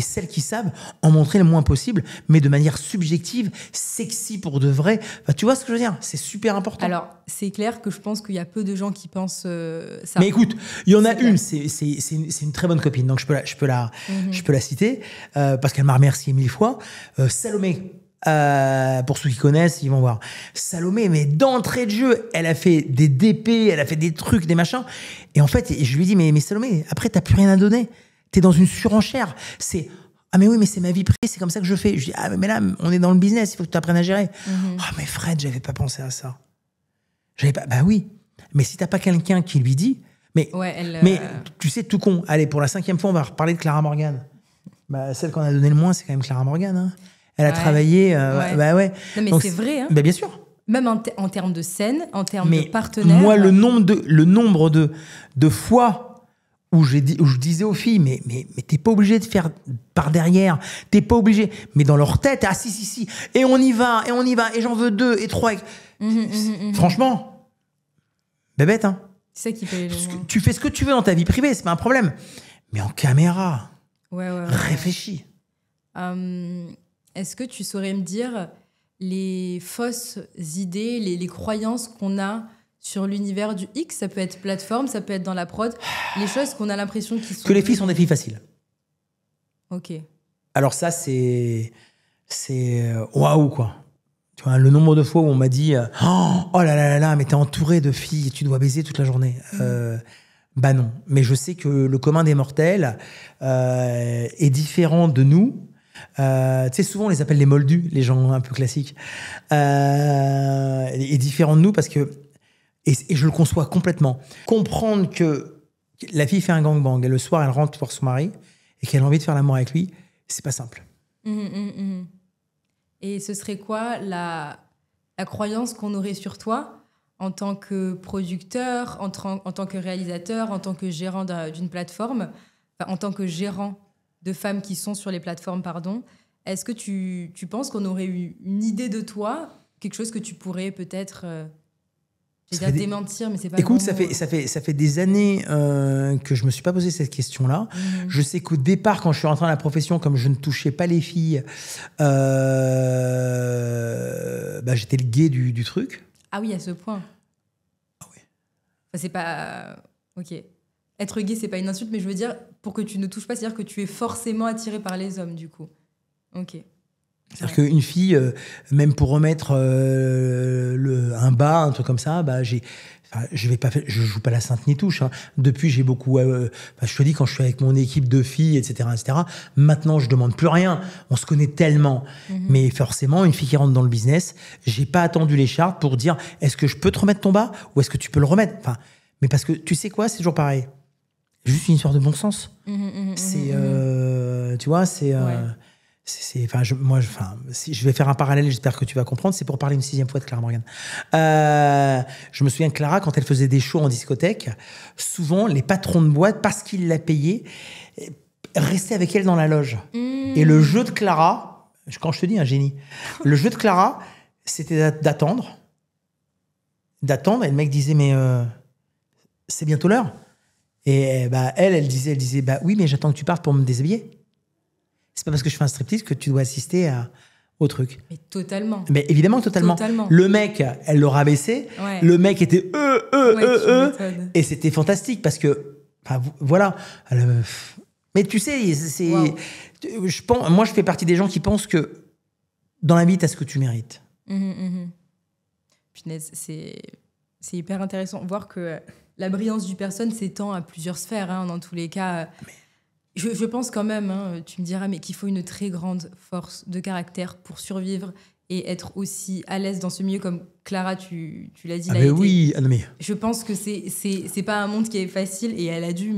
Speaker 1: celles qui savent en montrer le moins possible, mais de manière subjective, sexy pour de vrai. Enfin, tu vois ce que je veux dire? C'est super important.
Speaker 2: Alors, c'est clair que je pense qu'il y a peu de gens qui pensent ça.
Speaker 1: Mais écoute, il y en a
Speaker 2: C'est clair.
Speaker 1: une, c'est une très bonne copine, donc je peux la citer, parce qu'elle m'a remercié 1000 fois. Salomé, pour ceux qui connaissent, ils vont voir. Salomé, mais d'entrée de jeu, elle a fait des DP, elle a fait des trucs, des machins. Et en fait, je lui dis, mais Salomé, après, t'as plus rien à donner. T'es dans une surenchère. C'est... Ah mais oui, mais c'est ma vie privée, c'est comme ça que je fais. Je dis, ah mais là, on est dans le business, il faut que tu apprennes à gérer. Ah mais Fred, j'avais pas pensé à ça. Bah oui, mais si t'as pas quelqu'un qui lui dit... Mais,
Speaker 2: Ouais,
Speaker 1: mais tu sais, tout con. Allez, pour la 5e fois, on va reparler de Clara Morgan. Bah, celle qu'on a donné le moins, c'est quand même Clara Morgan. Hein. Elle a
Speaker 2: Ouais.
Speaker 1: travaillé...
Speaker 2: Ouais.
Speaker 1: Bah ouais.
Speaker 2: Non, mais
Speaker 1: Donc,
Speaker 2: c'est vrai, hein.
Speaker 1: Bah, bien sûr.
Speaker 2: Même en termes de scène, en termes
Speaker 1: Mais
Speaker 2: de partenaires.
Speaker 1: moi, le nombre de fois où je disais aux filles, mais t'es pas obligé de faire par derrière, t'es pas obligé. Mais dans leur tête, ah si, et on y va, et j'en veux 2 et 3. Franchement, bébête, hein.
Speaker 2: C'est ça qui fait les moins.
Speaker 1: Tu fais ce que tu veux dans ta vie privée, c'est pas un problème. Mais en caméra,
Speaker 2: Ouais.
Speaker 1: réfléchis.
Speaker 2: Est-ce que tu saurais me dire les fausses idées, les croyances qu'on a sur l'univers du X? Ça peut être plateforme, ça peut être dans la prod. Les choses qu'on a l'impression qui sont...
Speaker 1: Que les filles sont des filles faciles.
Speaker 2: Ok.
Speaker 1: Alors ça, c'est waouh, quoi. Tu vois, le nombre de fois où on m'a dit oh là là, mais t'es entouré de filles, tu dois baiser toute la journée. Bah non. Mais je sais que le commun des mortels est différent de nous. Tu sais, souvent on les appelle les moldus, les gens un peu classiques. Est différent de nous parce que, et je le conçois complètement, comprendre que la fille fait un gangbang et le soir elle rentre voir son mari et qu'elle a envie de faire l'amour avec lui, c'est pas simple.
Speaker 2: Et ce serait quoi la croyance qu'on aurait sur toi en tant que producteur, en tant que réalisateur, en tant que gérant d'une plateforme, enfin, en tant que gérant de femmes qui sont sur les plateformes, pardon. Est-ce que tu penses qu'on aurait eu une idée de toi, quelque chose que tu pourrais peut-être démentir, mais c'est pas
Speaker 1: Écoute,
Speaker 2: le bon mot.
Speaker 1: ça fait des années que je me suis pas posé cette question-là. Je sais qu'au départ, quand je suis rentré dans la profession, comme je ne touchais pas les filles, j'étais le gay du truc.
Speaker 2: Ah oui, à ce point.
Speaker 1: Ah oui.
Speaker 2: Enfin, c'est pas... Ok. Être gay, c'est pas une insulte, mais je veux dire, pour que tu ne touches pas, c'est-à-dire que tu es forcément attiré par les hommes, du coup. Ok.
Speaker 1: C'est-à-dire qu'une fille, même pour remettre un bas, un truc comme ça, je joue pas la sainte ni touche. Hein. Depuis, j'ai beaucoup... je te dis, quand je suis avec mon équipe de filles, etc., maintenant, je demande plus rien. On se connaît tellement. Mais forcément, une fille qui rentre dans le business, j'ai pas attendu l'écharpe pour dire, est-ce que je peux te remettre ton bas ou est-ce que tu peux le remettre? Enfin, mais parce que, tu sais quoi, c'est toujours pareil. Juste une histoire de bon sens. C'est... tu vois, c'est... si je vais faire un parallèle, j'espère que tu vas comprendre, c'est pour parler une 6e fois de Clara Morgan. Je me souviens que Clara, quand elle faisait des shows en discothèque, souvent les patrons de boîte, parce qu'ils la payaient, restaient avec elle dans la loge. Et le jeu de Clara, quand je te dis un génie, le jeu de Clara, c'était d'attendre. Et le mec disait, mais c'est bientôt l'heure. Et bah, elle disait, bah oui, mais j'attends que tu partes pour me déshabiller. C'est pas parce que je fais un striptease que tu dois assister au truc.
Speaker 2: Mais totalement.
Speaker 1: Mais évidemment, totalement. Le mec, elle le rabaissait. Ouais. Le mec était et c'était fantastique parce que, voilà. Mais tu sais, moi, je fais partie des gens qui pensent que dans la vie, t'as ce que tu mérites.
Speaker 2: Punaise, c'est hyper intéressant. Voir que la brillance d'une personne s'étend à plusieurs sphères, hein, dans tous les cas. Je pense quand même, hein, tu me diras, mais qu'il faut une très grande force de caractère pour survivre et être aussi à l'aise dans ce milieu comme Clara, tu l'as dit.
Speaker 1: Oui, mais...
Speaker 2: Je pense que c'est pas un monde qui est facile et elle a dû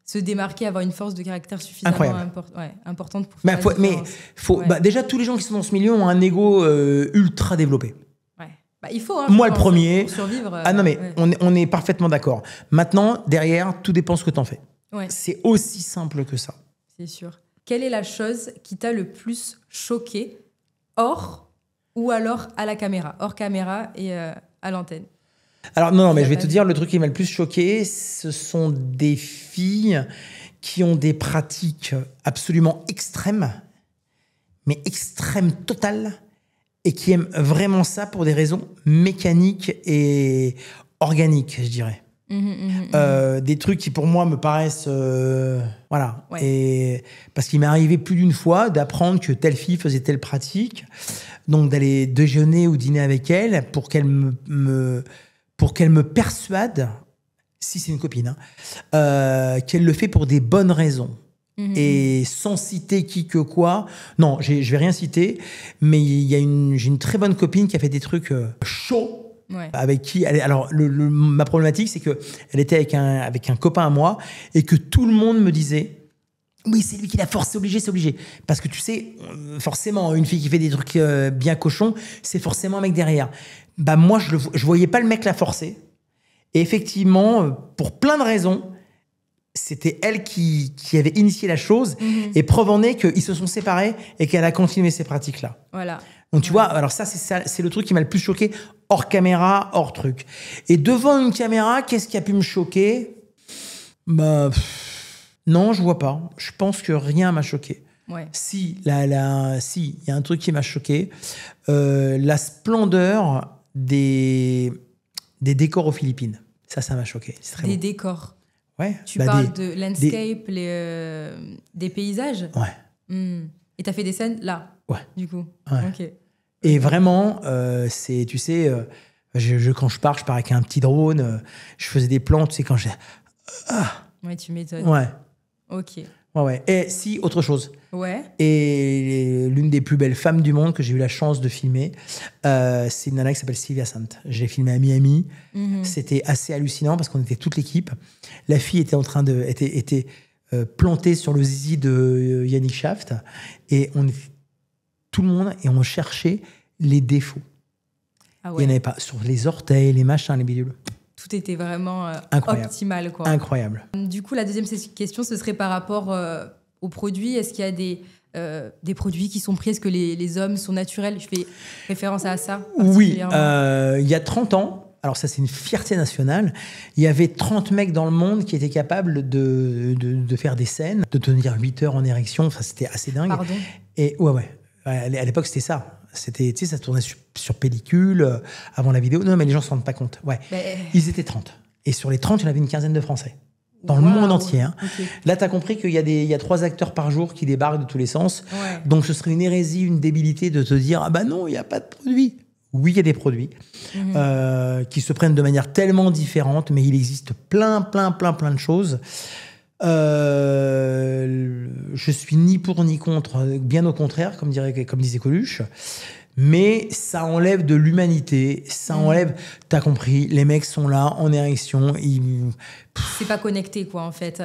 Speaker 2: se démarquer, avoir une force de caractère suffisamment importante pour faire la différence.
Speaker 1: Déjà, tous les gens qui sont dans ce milieu ont un ego ultra développé.
Speaker 2: Il faut, hein,
Speaker 1: moi, le premier.
Speaker 2: Pour survivre.
Speaker 1: On est parfaitement d'accord. Maintenant, derrière, tout dépend ce que t'en fais. Ouais. C'est aussi simple que ça.
Speaker 2: C'est sûr. Quelle est la chose qui t'a le plus choqué hors ou alors à la caméra? Hors caméra et à l'antenne.
Speaker 1: Alors non, mais je vais te dire, le truc qui m'a le plus choqué, ce sont des filles qui ont des pratiques absolument extrêmes, mais extrêmes totales, et qui aiment vraiment ça pour des raisons mécaniques et organiques, je dirais. Des trucs qui pour moi me paraissent voilà, et parce qu'il m'est arrivé plus d'une fois d'apprendre que telle fille faisait telle pratique, donc d'aller déjeuner ou dîner avec elle pour qu'elle me persuade, si c'est une copine, qu'elle le fait pour des bonnes raisons. Et sans citer qui que quoi, non, je vais rien citer, mais j'ai une très bonne copine qui a fait des trucs chauds. Ouais. Avec qui alors ma problématique, c'est que elle était avec un copain à moi et que tout le monde me disait oui, c'est lui qui l'a forcé, c'est obligé, parce que tu sais, forcément une fille qui fait des trucs bien cochons, c'est forcément un mec derrière. Bah moi je voyais pas le mec la forcer, et effectivement pour plein de raisons c'était elle qui avait initié la chose, et preuve en est qu'ils se sont séparés et qu'elle a continué ces pratiques là.
Speaker 2: Voilà.
Speaker 1: Donc tu vois, alors ça c'est le truc qui m'a le plus choqué, hors caméra, hors truc. Et devant une caméra, qu'est-ce qui a pu me choquer? Non, je vois pas. Je pense que rien m'a choqué. Ouais. Si, il y a un truc qui m'a choqué, la splendeur des décors aux Philippines. Ça m'a choqué. C'est très
Speaker 2: des
Speaker 1: beau.
Speaker 2: Décors.
Speaker 1: Ouais.
Speaker 2: Tu parles de landscape, des paysages.
Speaker 1: Ouais.
Speaker 2: Et t'as fait des scènes là.
Speaker 1: Ouais.
Speaker 2: Du coup.
Speaker 1: Ouais.
Speaker 2: Ok.
Speaker 1: Et vraiment, c'est, tu sais, quand je pars avec un petit drone, je faisais des plans, tu sais, quand j'ai...
Speaker 2: Ouais, tu m'étonnes.
Speaker 1: Ouais.
Speaker 2: Ok.
Speaker 1: Ouais. Et si, autre chose.
Speaker 2: Ouais.
Speaker 1: Et l'une des plus belles femmes du monde que j'ai eu la chance de filmer, c'est une nana qui s'appelle Sylvia Sant. J'ai filmé à Miami. C'était assez hallucinant parce qu'on était toute l'équipe. La fille était en train de... était plantée sur le zizi de Yannick Shaft. Et on était tout le monde, et on cherchait les défauts. Ah ouais. Il n'y en avait pas. Sur les orteils, les machins, les bidules.
Speaker 2: Tout était vraiment optimal, quoi.
Speaker 1: Incroyable.
Speaker 2: Du coup, la deuxième question, ce serait par rapport aux produits. Est-ce qu'il y a des produits qui sont pris? Est-ce que les hommes sont naturels? Je fais référence à ça.
Speaker 1: Oui. Il y a 30 ans, alors ça, c'est une fierté nationale, il y avait 30 mecs dans le monde qui étaient capables de faire des scènes, de tenir 8 heures en érection. Enfin, c'était assez dingue.
Speaker 2: Pardon?
Speaker 1: Et ouais. À l'époque, c'était ça. C'était, tu sais, ça tournait sur pellicule, avant la vidéo. Non, mais les gens ne se rendent pas compte. Ouais. Ils étaient 30. Et sur les 30, il y en avait une quinzaine de Français. Dans le monde entier. Hein. Okay. Là, tu as compris qu'il y a 3 acteurs par jour qui débarquent de tous les sens. Ouais. Donc, ce serait une hérésie, une débilité de te dire « Ah bah non, il n'y a pas de produits ». Oui, il y a des produits qui se prennent de manière tellement différente, mais il existe plein de choses. Je suis ni pour ni contre, bien au contraire, comme disait Coluche, mais ça enlève de l'humanité, ça enlève, t'as compris, les mecs sont là en érection,
Speaker 2: c'est pas connecté, quoi, en fait.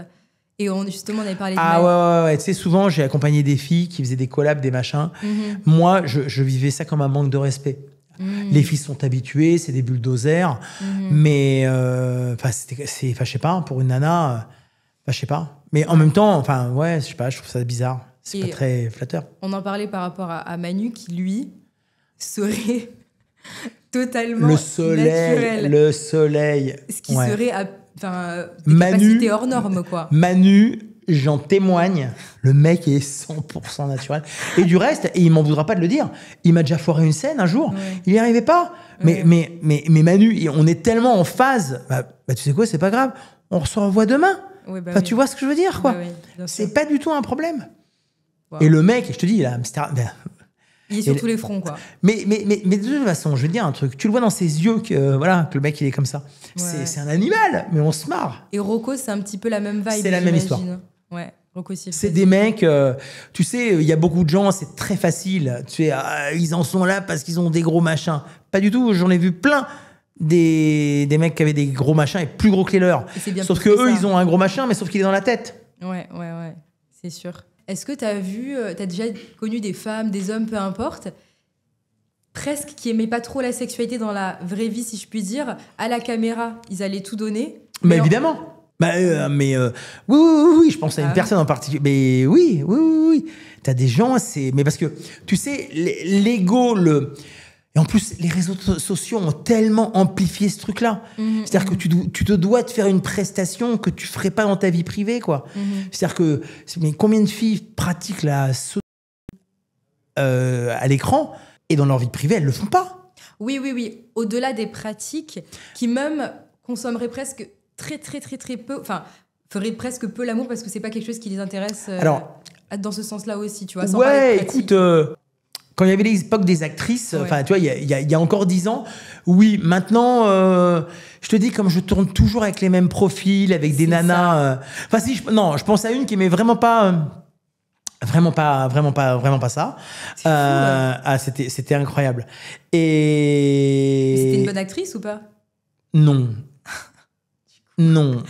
Speaker 2: Et justement, on avait parlé de
Speaker 1: ouais, tu sais, souvent j'ai accompagné des filles qui faisaient des collabs, des machins. Moi, je vivais ça comme un manque de respect. Les filles sont habituées, c'est des bulldozers, mais je sais pas, pour une nana. Je sais pas. Mais en même temps, je sais pas, je trouve ça bizarre. C'est pas très flatteur.
Speaker 2: On en parlait par rapport à Manu qui, lui, serait totalement
Speaker 1: naturel. Le soleil.
Speaker 2: Ce qui serait des
Speaker 1: Manu,
Speaker 2: capacités hors normes, quoi.
Speaker 1: Manu, j'en témoigne, le mec est 100% naturel. Et du reste, et il m'en voudra pas de le dire, il m'a déjà foiré une scène un jour, il n'y arrivait pas. Mais Manu, on est tellement en phase, tu sais quoi, c'est pas grave, on se revoit demain. Tu vois ce que je veux dire, quoi. C'est pas du tout un problème. Wow. Et le mec, je te dis, il a Amsterdam.
Speaker 2: Il est sur tous les fronts, quoi.
Speaker 1: Mais de toute façon, je veux dire un truc. Tu le vois dans ses yeux que le mec, il est comme ça. C'est un animal, mais on se marre.
Speaker 2: Et Rocco, c'est un petit peu la même vibe.
Speaker 1: C'est la même histoire.
Speaker 2: Ouais, Rocco aussi.
Speaker 1: C'est des mecs, tu sais, il y a beaucoup de gens, c'est très facile. Tu sais, ils en sont là parce qu'ils ont des gros machins. Pas du tout, j'en ai vu plein. Des mecs qui avaient des gros machins et plus gros que les leurs. Sauf que eux, ils ont un gros machin, mais sauf qu'il est dans la tête.
Speaker 2: Ouais, c'est sûr. Est-ce que t'as déjà connu des femmes, des hommes, peu importe, presque qui aimaient pas trop la sexualité dans la vraie vie, si je puis dire, à la caméra, ils allaient tout donner?
Speaker 1: Mais évidemment. Oui, je pense à une personne en particulier. Mais oui. T'as des gens, mais parce que, tu sais, l'ego, et en plus, les réseaux sociaux ont tellement amplifié ce truc-là. C'est-à-dire que tu te dois de faire une prestation que tu ferais pas dans ta vie privée, quoi. C'est-à-dire que, mais combien de filles pratiquent à l'écran et dans leur vie privée, elles le font pas.
Speaker 2: Oui. Au-delà des pratiques qui même consommeraient presque très peu, enfin, feraient presque peu l'amour parce que c'est pas quelque chose qui les intéresse dans ce sens-là aussi, tu vois. Sans parler de pratique.
Speaker 1: Écoute... Quand il y avait l'époque des actrices, tu vois, il y a encore 10 ans, oui, maintenant, je te dis, comme je tourne toujours avec les mêmes profils, avec des nanas. Je pense à une qui aimait vraiment pas ça.
Speaker 2: Fou,
Speaker 1: c'était incroyable. Et
Speaker 2: c'était une bonne actrice ou pas?
Speaker 1: Non. Non.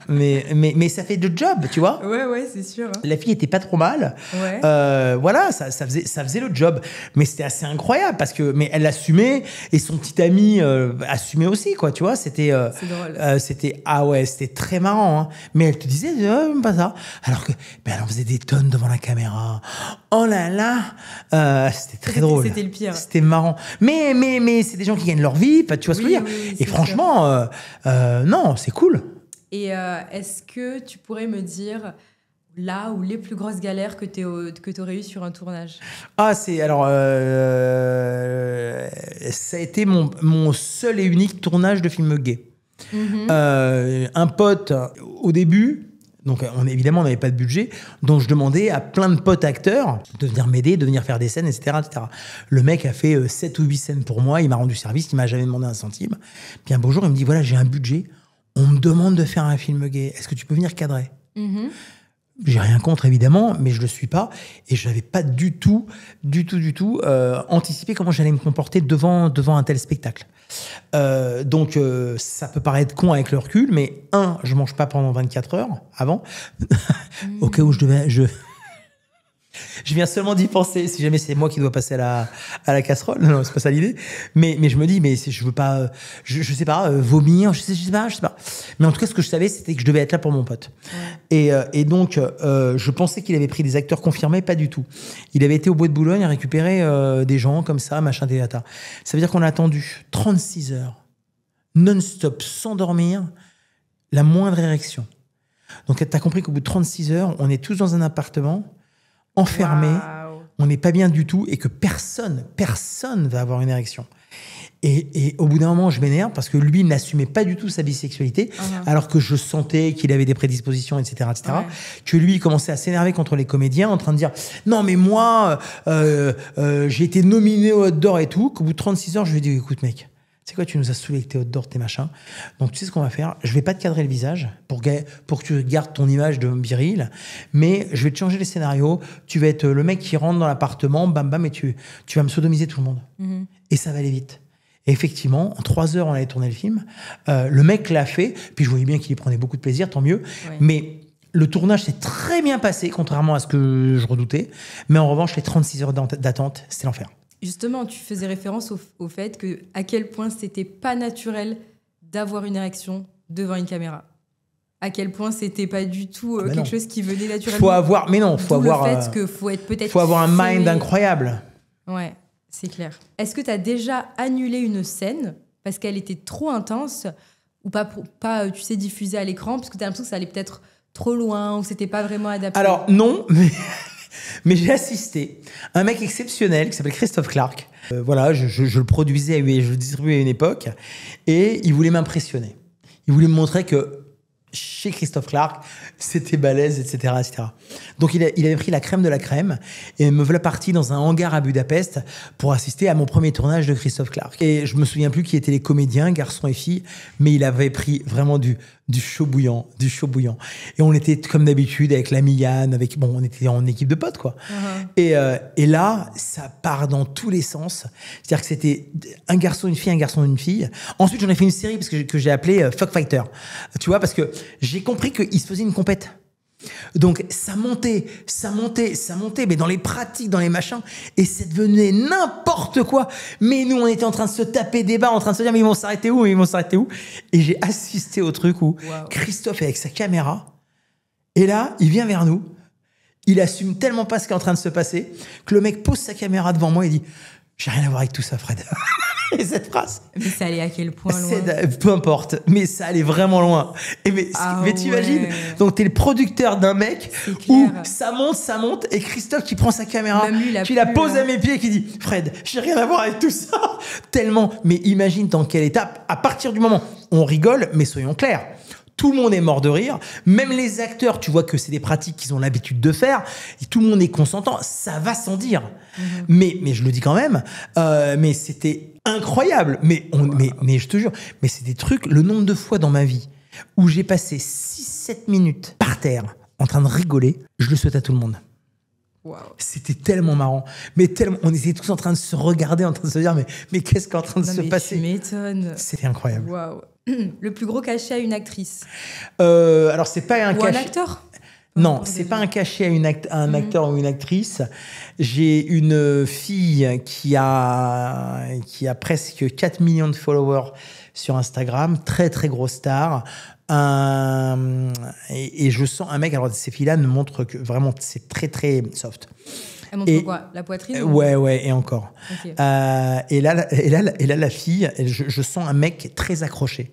Speaker 1: Mais ça fait le job, tu vois.
Speaker 2: Ouais, c'est sûr.
Speaker 1: La fille était pas trop mal. Voilà, ça faisait le job. Mais c'était assez incroyable mais elle l'assumait et son petit ami assumait aussi, quoi, tu vois. C'était
Speaker 2: c'est drôle.
Speaker 1: C'était très marrant, hein. Mais elle te disait pas ça. Alors que elle en faisait des tonnes devant la caméra. Oh là là, c'était très drôle.
Speaker 2: C'était le pire.
Speaker 1: C'était marrant. Mais c'est des gens qui gagnent leur vie, tu vois ce que je veux dire. Et franchement, non, c'est cool.
Speaker 2: Et est-ce que tu pourrais me dire là où les plus grosses galères que tu aurais eues sur un tournage?
Speaker 1: Ça a été mon seul et unique tournage de film gay. Un pote, au début, donc évidemment on n'avait pas de budget, donc je demandais à plein de potes acteurs de venir m'aider, de venir faire des scènes, etc. Le mec a fait 7 ou 8 scènes pour moi, il m'a rendu service, il m'a jamais demandé un centime. Puis un beau jour, il me dit, voilà, j'ai un budget, on me demande de faire un film gay, est-ce que tu peux venir cadrer? J'ai rien contre, évidemment, mais je le suis pas. Et je n'avais pas du tout anticipé comment j'allais me comporter devant un tel spectacle. Donc, ça peut paraître con avec le recul, mais je mange pas pendant 24 heures avant, au cas où je viens seulement d'y penser, si jamais c'est moi qui dois passer à la casserole. Non, c'est pas ça l'idée. Mais je me dis, mais je veux pas, je sais pas, vomir, je sais pas. Mais en tout cas, ce que je savais, c'était que je devais être là pour mon pote. Et donc, je pensais qu'il avait pris des acteurs confirmés, pas du tout. Il avait été au Bois de Boulogne à récupérer des gens comme ça, machin, théâtre. Ça veut dire qu'on a attendu 36 heures, non-stop, sans dormir, la moindre érection. Donc, t'as compris qu'au bout de 36 heures, on est tous dans un appartement, enfermé, on n'est pas bien du tout et que personne va avoir une érection. Et au bout d'un moment, je m'énerve parce que lui n'assumait pas du tout sa bisexualité, alors que je sentais qu'il avait des prédispositions, etc. Que lui, il commençait à s'énerver contre les comédiens en train de dire « Non, mais moi, j'ai été nominé au Hot d'Or et tout », qu'au bout de 36 heures, je lui ai dit « Écoute, mec, c'est quoi, tu nous as saoulé avec tes hot d'or, tes machins. Donc, tu sais ce qu'on va faire? Je vais pas te cadrer le visage pour que tu gardes ton image de viril, mais je vais te changer les scénarios. Tu vas être le mec qui rentre dans l'appartement, bam, bam, et tu vas me sodomiser tout le monde. Et ça va aller vite. Et effectivement, en 3 heures, on allait tourner le film. Le mec l'a fait, puis je voyais bien qu'il y prenait beaucoup de plaisir, tant mieux. Mais le tournage s'est très bien passé, contrairement à ce que je redoutais. Mais en revanche, les 36 heures d'attente, c'était l'enfer.
Speaker 2: Justement, tu faisais référence au fait que à quel point c'était pas naturel d'avoir une érection devant une caméra. À quel point c'était pas du tout quelque chose qui venait naturellement.
Speaker 1: Faut avoir
Speaker 2: le fait que faut être peut-être.
Speaker 1: Faut avoir un mind incroyable.
Speaker 2: Ouais, c'est clair. Est-ce que tu as déjà annulé une scène parce qu'elle était trop intense ou pas, tu sais, diffusé à l'écran parce que tu as l'impression que ça allait peut-être trop loin ou que c'était pas vraiment adapté?
Speaker 1: Alors non, mais j'ai assisté à un mec exceptionnel qui s'appelle Christophe Clark. Voilà, je le produisais et je le distribuais à une époque et il voulait m'impressionner. Il voulait me montrer que chez Christophe Clark, c'était balèze, etc., etc. Donc, il avait pris la crème de la crème et me voilà parti dans un hangar à Budapest pour assister à mon premier tournage de Christophe Clark. Et je me souviens plus qui étaient les comédiens, garçons et filles, mais il avait pris vraiment du chaud bouillant, du chaud bouillant. Et on était comme d'habitude avec l'ami Yann, on était en équipe de potes, quoi. Et là, ça part dans tous les sens. C'est-à-dire que c'était un garçon, une fille. Ensuite, j'en ai fait une série que j'ai appelée Fuck Fighter. Tu vois, parce que j'ai compris qu'il se faisait une compète. Donc, ça montait, mais dans les pratiques, dans les machins, et ça devenait n'importe quoi. Mais nous, on était en train de se taper des barres, en train de se dire, mais ils vont s'arrêter où? Et j'ai assisté au truc où Christophe est avec sa caméra, et là, il vient vers nous, il assume tellement pas ce qui est en train de se passer, que le mec pose sa caméra devant moi et dit, j'ai rien à voir avec tout ça, Fred. Et cette phrase.
Speaker 2: Mais ça allait à quel point loin?
Speaker 1: Peu importe, mais ça allait vraiment loin. Mais t'imagines, donc t'es le producteur d'un mec où ça monte, et Christophe qui prend sa caméra, qui la pose à mes pieds et qui dit, Fred, j'ai rien à voir avec tout ça. Tellement. Mais imagine dans quelle étape, à partir du moment, on rigole, mais soyons clairs. Tout le monde est mort de rire. Même les acteurs, tu vois que c'est des pratiques qu'ils ont l'habitude de faire. Et tout le monde est consentant. Ça va sans dire. Mais je le dis quand même. Mais c'était incroyable. Mais je te jure. Mais c'est des trucs, le nombre de fois dans ma vie où j'ai passé 6-7 minutes par terre en train de rigoler, je le souhaite à tout le monde.
Speaker 2: Wow.
Speaker 1: C'était tellement marrant. On était tous en train de se regarder, en train de se dire, mais qu'est-ce qui est en train de se passer?
Speaker 2: Tu m'étonnes.
Speaker 1: C'était incroyable.
Speaker 2: Waouh. Le plus gros cachet à une actrice?
Speaker 1: Alors, c'est pas un cachet.
Speaker 2: Un acteur?
Speaker 1: Non, c'est pas un cachet à un acteur ou une actrice. J'ai une fille qui a presque 4 millions de followers sur Instagram, très très grosse star. Et je sens un mec, alors ces filles-là me montrent que vraiment c'est très très soft.
Speaker 2: Elle montre quoi? La poitrine?
Speaker 1: Ouais, et encore.
Speaker 2: Okay.
Speaker 1: Et là, la fille, je sens un mec très accroché.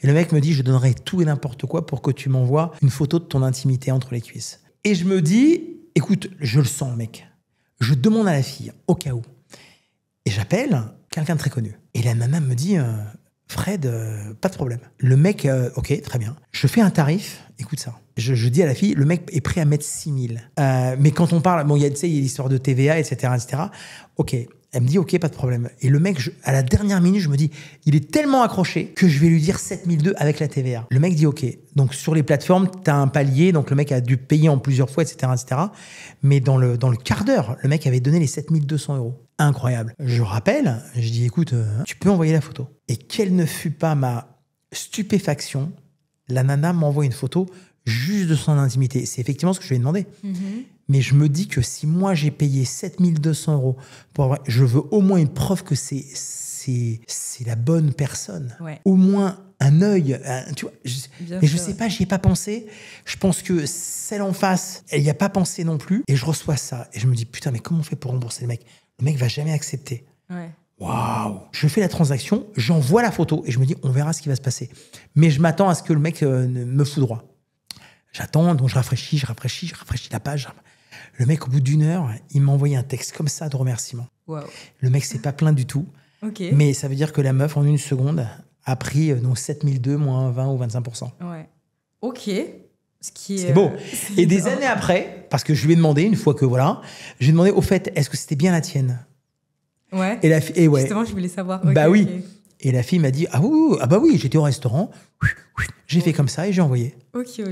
Speaker 1: Et le mec me dit, je donnerai tout et n'importe quoi pour que tu m'envoies une photo de ton intimité entre les cuisses. Et je me dis, écoute, je le sens, mec. Je demande à la fille, au cas où. Et j'appelle quelqu'un de très connu. Et la nana me dit, Fred, pas de problème. Le mec, ok, très bien. Je fais un tarif, écoute ça. Je dis à la fille, le mec est prêt à mettre 6 000. Mais quand on parle, il y a l'histoire de TVA, etc., etc. Ok. Elle me dit, ok, pas de problème. Et le mec, à la dernière minute, je me dis, il est tellement accroché que je vais lui dire 7 200 avec la TVA. Le mec dit, ok. Donc, sur les plateformes, t'as un palier. Donc, le mec a dû payer en plusieurs fois, etc., etc. Mais dans le quart d'heure, le mec avait donné les 7 200 €. Incroyable. Je rappelle, je dis, écoute, tu peux envoyer la photo. Et quelle ne fut pas ma stupéfaction, la nana m'envoie une photo juste de son intimité. C'est effectivement ce que je lui ai demandé. Mais je me dis que si moi j'ai payé 7 200 € pour avoir, je veux au moins une preuve que c'est la bonne personne.
Speaker 2: Ouais.
Speaker 1: Au moins un œil. Tu vois, mais je sais pas, j'y ai pas pensé. Je pense que celle en face, elle y a pas pensé non plus. Et je reçois ça. Et je me dis, putain, mais comment on fait pour rembourser le mec? Le mec va jamais accepter.
Speaker 2: Ouais.
Speaker 1: Waouh! Je fais la transaction, j'envoie la photo et je me dis, on verra ce qui va se passer. Mais je m'attends à ce que le mec me foudroie. J'attends, donc je rafraîchis la page. Le mec, au bout d'1 heure, il m'a envoyé un texte comme ça de remerciement.
Speaker 2: Wow.
Speaker 1: Le mec s'est pas plaint du tout.
Speaker 2: Okay.
Speaker 1: Mais ça veut dire que la meuf, en 1 seconde, a pris donc 7 200 moins 20 ou 25%.
Speaker 2: Ouais. Ok.
Speaker 1: C'est beau. Et des années après, parce que je lui ai demandé, une fois que voilà, je lui ai demandé, au fait, est-ce que c'était bien la tienne?
Speaker 2: Ouais.
Speaker 1: Et ouais.
Speaker 2: Justement, je voulais savoir.
Speaker 1: Bah oui. Okay. Et la fille m'a dit, ah bah oui, j'étais au restaurant, j'ai fait comme ça et j'ai envoyé.
Speaker 2: Ok.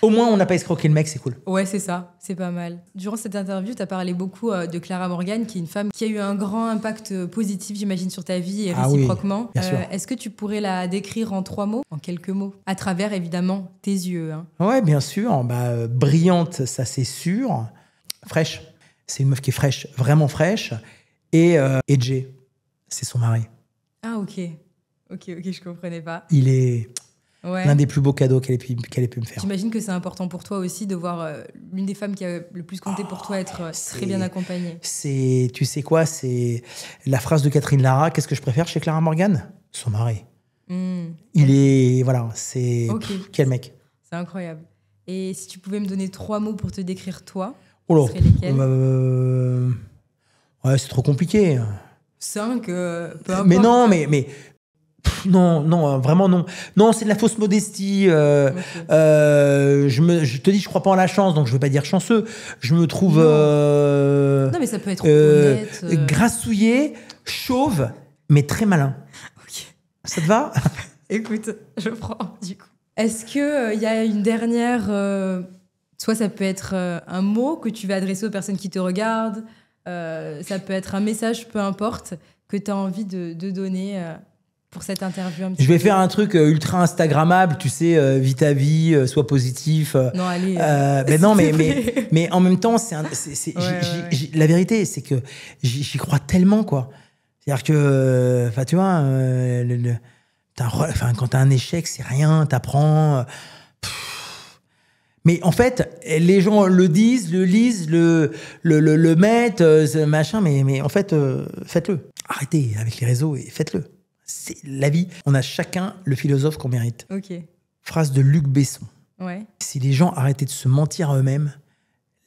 Speaker 1: Au moins, on n'a pas escroqué le mec, c'est cool.
Speaker 2: Ouais, c'est ça, c'est pas mal. Durant cette interview, tu as parlé beaucoup de Clara Morgan, qui est une femme qui a eu un grand impact positif, j'imagine, sur ta vie et réciproquement.
Speaker 1: Oui, bien sûr.
Speaker 2: Est-ce que tu pourrais la décrire en 3 mots, en quelques mots, à travers, évidemment, tes yeux, hein?
Speaker 1: Ouais, bien sûr. Brillante, ça c'est sûr. Fraîche. C'est une meuf qui est fraîche, vraiment fraîche. Et Jay, c'est son mari.
Speaker 2: Ah, ok, je comprenais pas.
Speaker 1: Il est l'un des plus beaux cadeaux qu'elle ait pu me faire.
Speaker 2: J'imagine que c'est important pour toi aussi de voir l'une des femmes qui a le plus compté pour toi être très bien accompagnée.
Speaker 1: Tu sais quoi, c'est la phrase de Catherine Lara, qu'est-ce que je préfère chez Clara Morgan? Son mari. Il est... Voilà, c'est...
Speaker 2: Ok.
Speaker 1: Quel mec.
Speaker 2: C'est incroyable. Et si tu pouvais me donner 3 mots pour te décrire toi,
Speaker 1: Oh là.
Speaker 2: ce seraient lesquels?
Speaker 1: Ouais, c'est trop compliqué.
Speaker 2: 5, peu importe.
Speaker 1: Mais non, non, vraiment non. Non, c'est de la fausse modestie. Je te dis, je crois pas en la chance, donc je veux pas dire chanceux. Je me trouve
Speaker 2: Non, mais ça peut être honnête.
Speaker 1: grassouillé, chauve, mais très malin.
Speaker 2: Ok.
Speaker 1: Ça te va?
Speaker 2: Écoute, je prends du coup. Est-ce que y a une dernière... soit ça peut être un mot que tu vas adresser aux personnes qui te regardent, ça peut être un message, peu importe, que tu as envie de donner pour cette interview un petit
Speaker 1: Je vais
Speaker 2: peu.
Speaker 1: faire un truc ultra instagrammable, tu sais, vis ta vie, sois positif.
Speaker 2: Non, allez.
Speaker 1: Non,
Speaker 2: s'il te plaît.
Speaker 1: mais en même temps, la vérité, c'est que j'y crois tellement, quoi. C'est-à-dire que, enfin, tu vois, quand t'as un échec, c'est rien, t'apprends. Mais en fait, les gens le disent, le lisent, le mettent, machin, mais en fait, faites-le. Arrêtez avec les réseaux et faites-le. C'est la vie. On a chacun le philosophe qu'on mérite.
Speaker 2: Ok.
Speaker 1: Phrase de Luc Besson.
Speaker 2: Ouais.
Speaker 1: Si les gens arrêtaient de se mentir à eux-mêmes,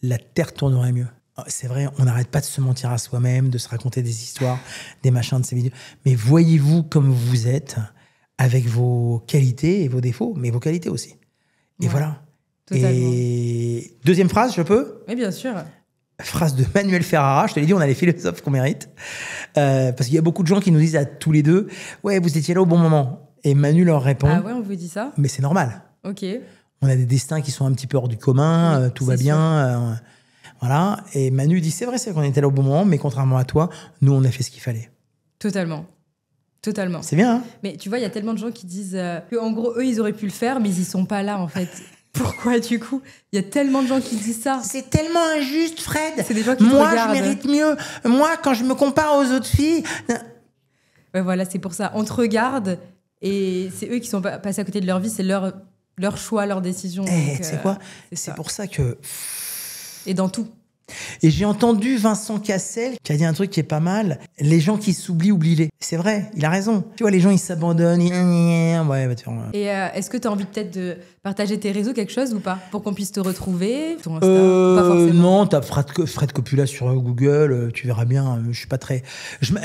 Speaker 1: la terre tournerait mieux. C'est vrai, on n'arrête pas de se mentir à soi-même, de se raconter des histoires, des machins, de ces vidéos. Mais voyez-vous comme vous êtes, avec vos qualités et vos défauts, mais vos qualités aussi. Et voilà.
Speaker 2: Totalement.
Speaker 1: Et deuxième phrase, je peux?
Speaker 2: Oui, bien sûr.
Speaker 1: Phrase de Manuel Ferrara, je te l'ai dit, on a les philosophes qu'on mérite. Parce qu'il y a beaucoup de gens qui nous disent à tous les deux, ouais, vous étiez là au bon moment. Et Manu leur répond,
Speaker 2: Ah ouais, on vous dit ça?
Speaker 1: mais c'est normal.
Speaker 2: Ok.
Speaker 1: On a des destins qui sont un petit peu hors du commun,
Speaker 2: Oui,
Speaker 1: tout va bien. Voilà. Et Manu dit, c'est vrai qu'on était là au bon moment, mais contrairement à toi, nous, on a fait ce qu'il fallait.
Speaker 2: Totalement. Totalement.
Speaker 1: C'est bien, hein?
Speaker 2: Mais tu vois, il y a tellement de gens qui disent qu'en gros, eux, ils auraient pu le faire, mais ils y sont pas là, en fait. Pourquoi, du coup? Il y a tellement de gens qui disent ça.
Speaker 1: C'est tellement injuste, Fred.
Speaker 2: C'est des gens qui te
Speaker 1: Moi,
Speaker 2: regardent.
Speaker 1: je mérite mieux. Moi, quand je me compare aux autres filles...
Speaker 2: Ouais, voilà, c'est pour ça. On te regarde et c'est eux qui sont passés à côté de leur vie, c'est leur choix, leur décision.
Speaker 1: Tu sais quoi?
Speaker 2: C'est
Speaker 1: pour ça que...
Speaker 2: Et dans tout.
Speaker 1: Et j'ai entendu Vincent Cassel qui a dit un truc qui est pas mal. Les gens qui s'oublient, oublie-les. C'est vrai, il a raison. Tu vois, les gens, ils s'abandonnent. Ouais, tu vois.
Speaker 2: Et est-ce que tu as envie peut-être de partager tes réseaux, quelque chose ou pas? Pour qu'on puisse te retrouver? Ton Insta, pas forcément.
Speaker 1: Non, tape Fred Coppola sur Google, tu verras bien. Je suis pas très...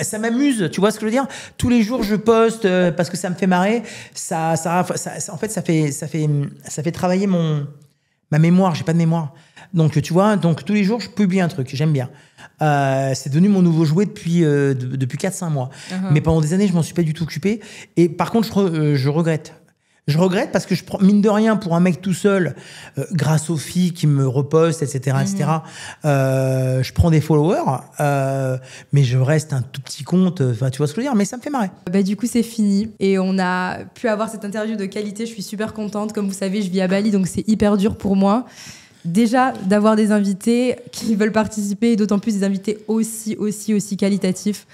Speaker 1: ça m'amuse, tu vois ce que je veux dire? Tous les jours, je poste parce que ça me fait marrer. En fait, ça fait travailler ma mémoire. J'ai pas de mémoire. Donc, tu vois, tous les jours, je publie un truc. J'aime bien. C'est devenu mon nouveau jouet depuis 4-5 mois. Mais pendant des années, je m'en suis pas du tout occupé. Et par contre, je regrette. Je regrette parce que je prends, mine de rien, pour un mec tout seul, grâce aux filles qui me repostent, etc., je prends des followers, mais je reste un tout petit compte. Enfin, tu vois ce que je veux dire? Mais ça me fait marrer.
Speaker 2: Bah, du coup, c'est fini. Et on a pu avoir cette interview de qualité. Je suis super contente. Comme vous savez, je vis à Bali, donc c'est hyper dur pour moi. Déjà, d'avoir des invités qui veulent participer, et d'autant plus des invités aussi qualitatifs.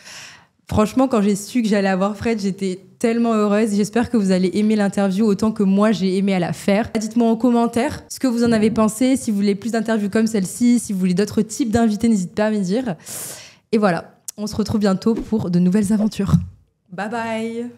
Speaker 2: Franchement, quand j'ai su que j'allais avoir Fred, j'étais tellement heureuse. J'espère que vous allez aimer l'interview autant que moi, j'ai aimé à la faire. Dites-moi en commentaire ce que vous en avez pensé. Si vous voulez plus d'interviews comme celle-ci, si vous voulez d'autres types d'invités, n'hésitez pas à me dire. Et voilà, on se retrouve bientôt pour de nouvelles aventures. Bye bye!